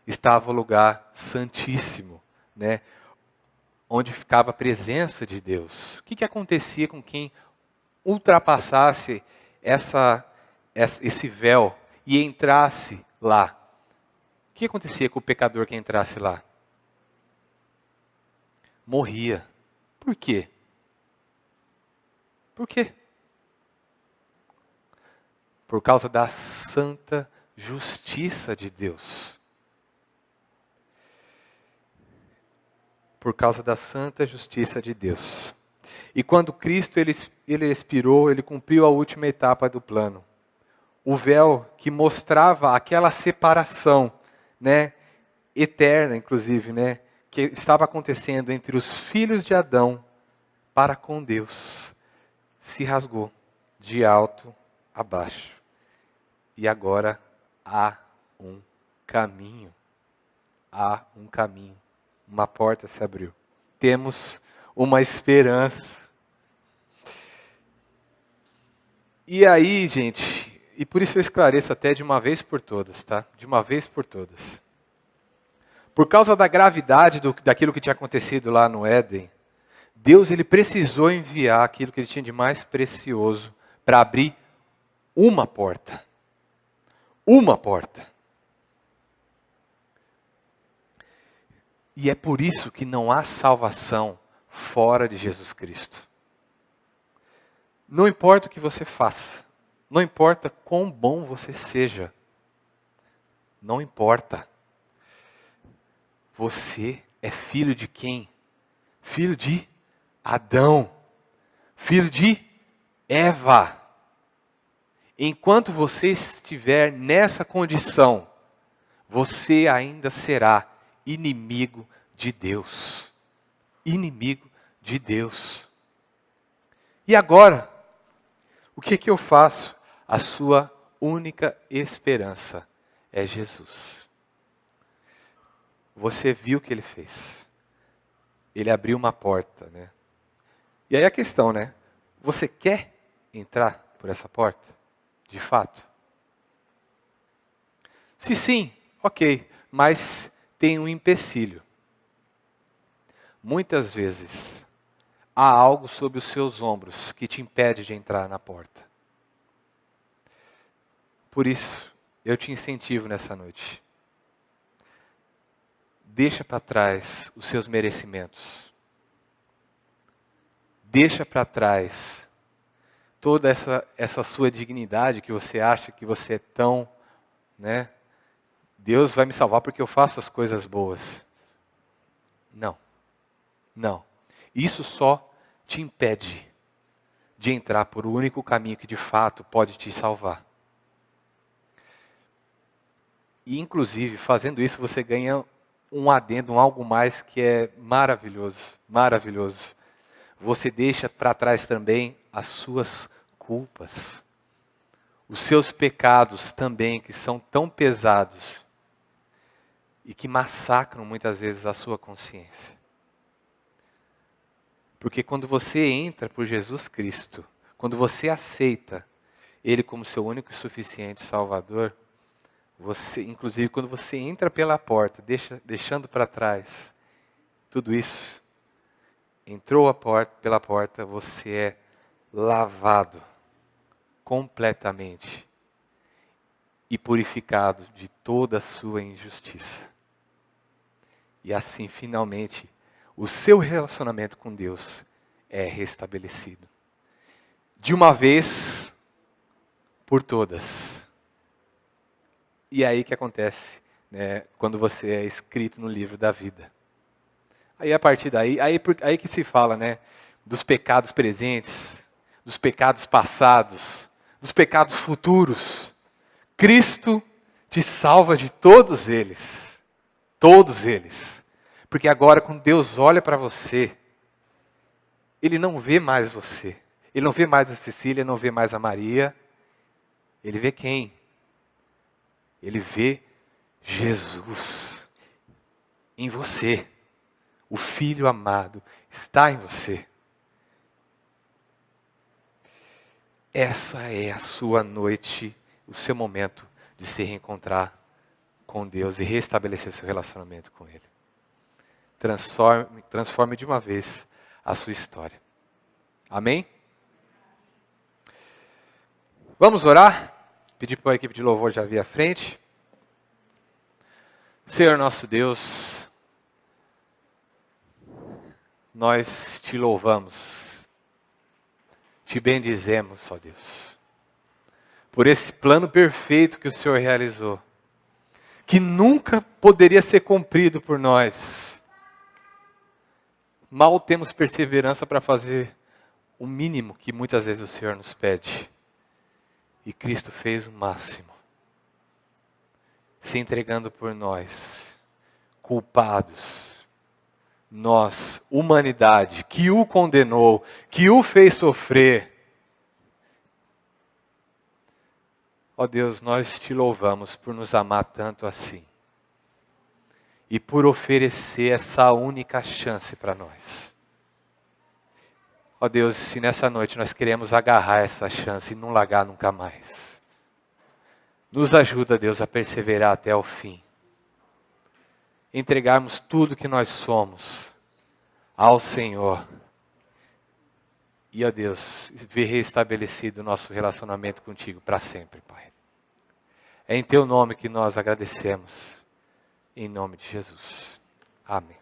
estava o lugar santíssimo, né, onde ficava a presença de Deus. O que acontecia com quem ultrapassasse esse véu e entrasse lá? O que acontecia com o pecador que entrasse lá? Morria. Por quê? Por quê? Por causa da santa justiça de Deus. Por causa da santa justiça de Deus. E quando Cristo ele expirou, ele cumpriu a última etapa do plano. O véu que mostrava aquela separação, né, eterna, inclusive, né, que estava acontecendo entre os filhos de Adão para com Deus, se rasgou de alto a baixo. E agora há um caminho. Há um caminho. Uma porta se abriu. Temos uma esperança. E aí, gente, e por isso eu esclareço até de uma vez por todas, tá? De uma vez por todas. Por causa da gravidade daquilo que tinha acontecido lá no Éden, Deus ele precisou enviar aquilo que ele tinha de mais precioso para abrir uma porta. Uma porta. E é por isso que não há salvação fora de Jesus Cristo. Não importa o que você faça, não importa quão bom você seja, não importa. Você é filho de quem? Filho de Adão, filho de Eva. Enquanto você estiver nessa condição, você ainda será inimigo de Deus. Inimigo de Deus. E agora, o que eu faço? A sua única esperança é Jesus. Você viu o que ele fez. Ele abriu uma porta, né? E aí a questão, né? Você quer entrar por essa porta? De fato? Se sim, ok. Mas tem um empecilho. Muitas vezes, há algo sobre os seus ombros que te impede de entrar na porta. Por isso, eu te incentivo nessa noite. Deixa para trás os seus merecimentos. Deixa para trás toda essa sua dignidade que você acha que você é tão, né? Deus vai me salvar porque eu faço as coisas boas. Não. Não. Isso só te impede de entrar por o único caminho que de fato pode te salvar. E inclusive, fazendo isso, você ganha um adendo, um algo mais que é maravilhoso, maravilhoso. Você deixa para trás também as suas culpas. Os seus pecados também, que são tão pesados e que massacram muitas vezes a sua consciência. Porque quando você entra por Jesus Cristo, quando você aceita Ele como seu único e suficiente Salvador, você, inclusive quando você entra pela porta, deixando para trás tudo isso, entrou pela porta, você é lavado completamente e purificado de toda a sua injustiça. E assim, finalmente, o seu relacionamento com Deus é restabelecido. De uma vez por todas. E é aí que acontece, né, quando você é escrito no livro da vida. Aí a partir daí, aí que se fala, né, dos pecados presentes, dos pecados passados, dos pecados futuros. Cristo te salva de todos eles. Todos eles. Porque agora quando Deus olha para você, Ele não vê mais você. Ele não vê mais a Cecília, não vê mais a Maria. Ele vê quem? Ele vê Jesus em você. O Filho amado está em você. Essa é a sua noite, o seu momento de se reencontrar com Deus e restabelecer seu relacionamento com Ele. Transforme de uma vez a sua história. Amém? Vamos orar? Pedir para a equipe de louvor já vir à frente. Senhor nosso Deus, nós te louvamos, te bendizemos, ó Deus, por esse plano perfeito que o Senhor realizou, que nunca poderia ser cumprido por nós. Mal temos perseverança para fazer o mínimo que muitas vezes o Senhor nos pede. E Cristo fez o máximo, se entregando por nós, culpados, nós, humanidade, que o condenou, que o fez sofrer. Ó Deus, nós te louvamos por nos amar tanto assim. E por oferecer essa única chance para nós. Ó Deus, se nessa noite nós queremos agarrar essa chance e não largar nunca mais. Nos ajuda, Deus, a perseverar até o fim. Entregarmos tudo que nós somos ao Senhor. E, ó Deus, ver restabelecido o nosso relacionamento contigo para sempre, Pai. É em teu nome que nós agradecemos. Em nome de Jesus. Amém.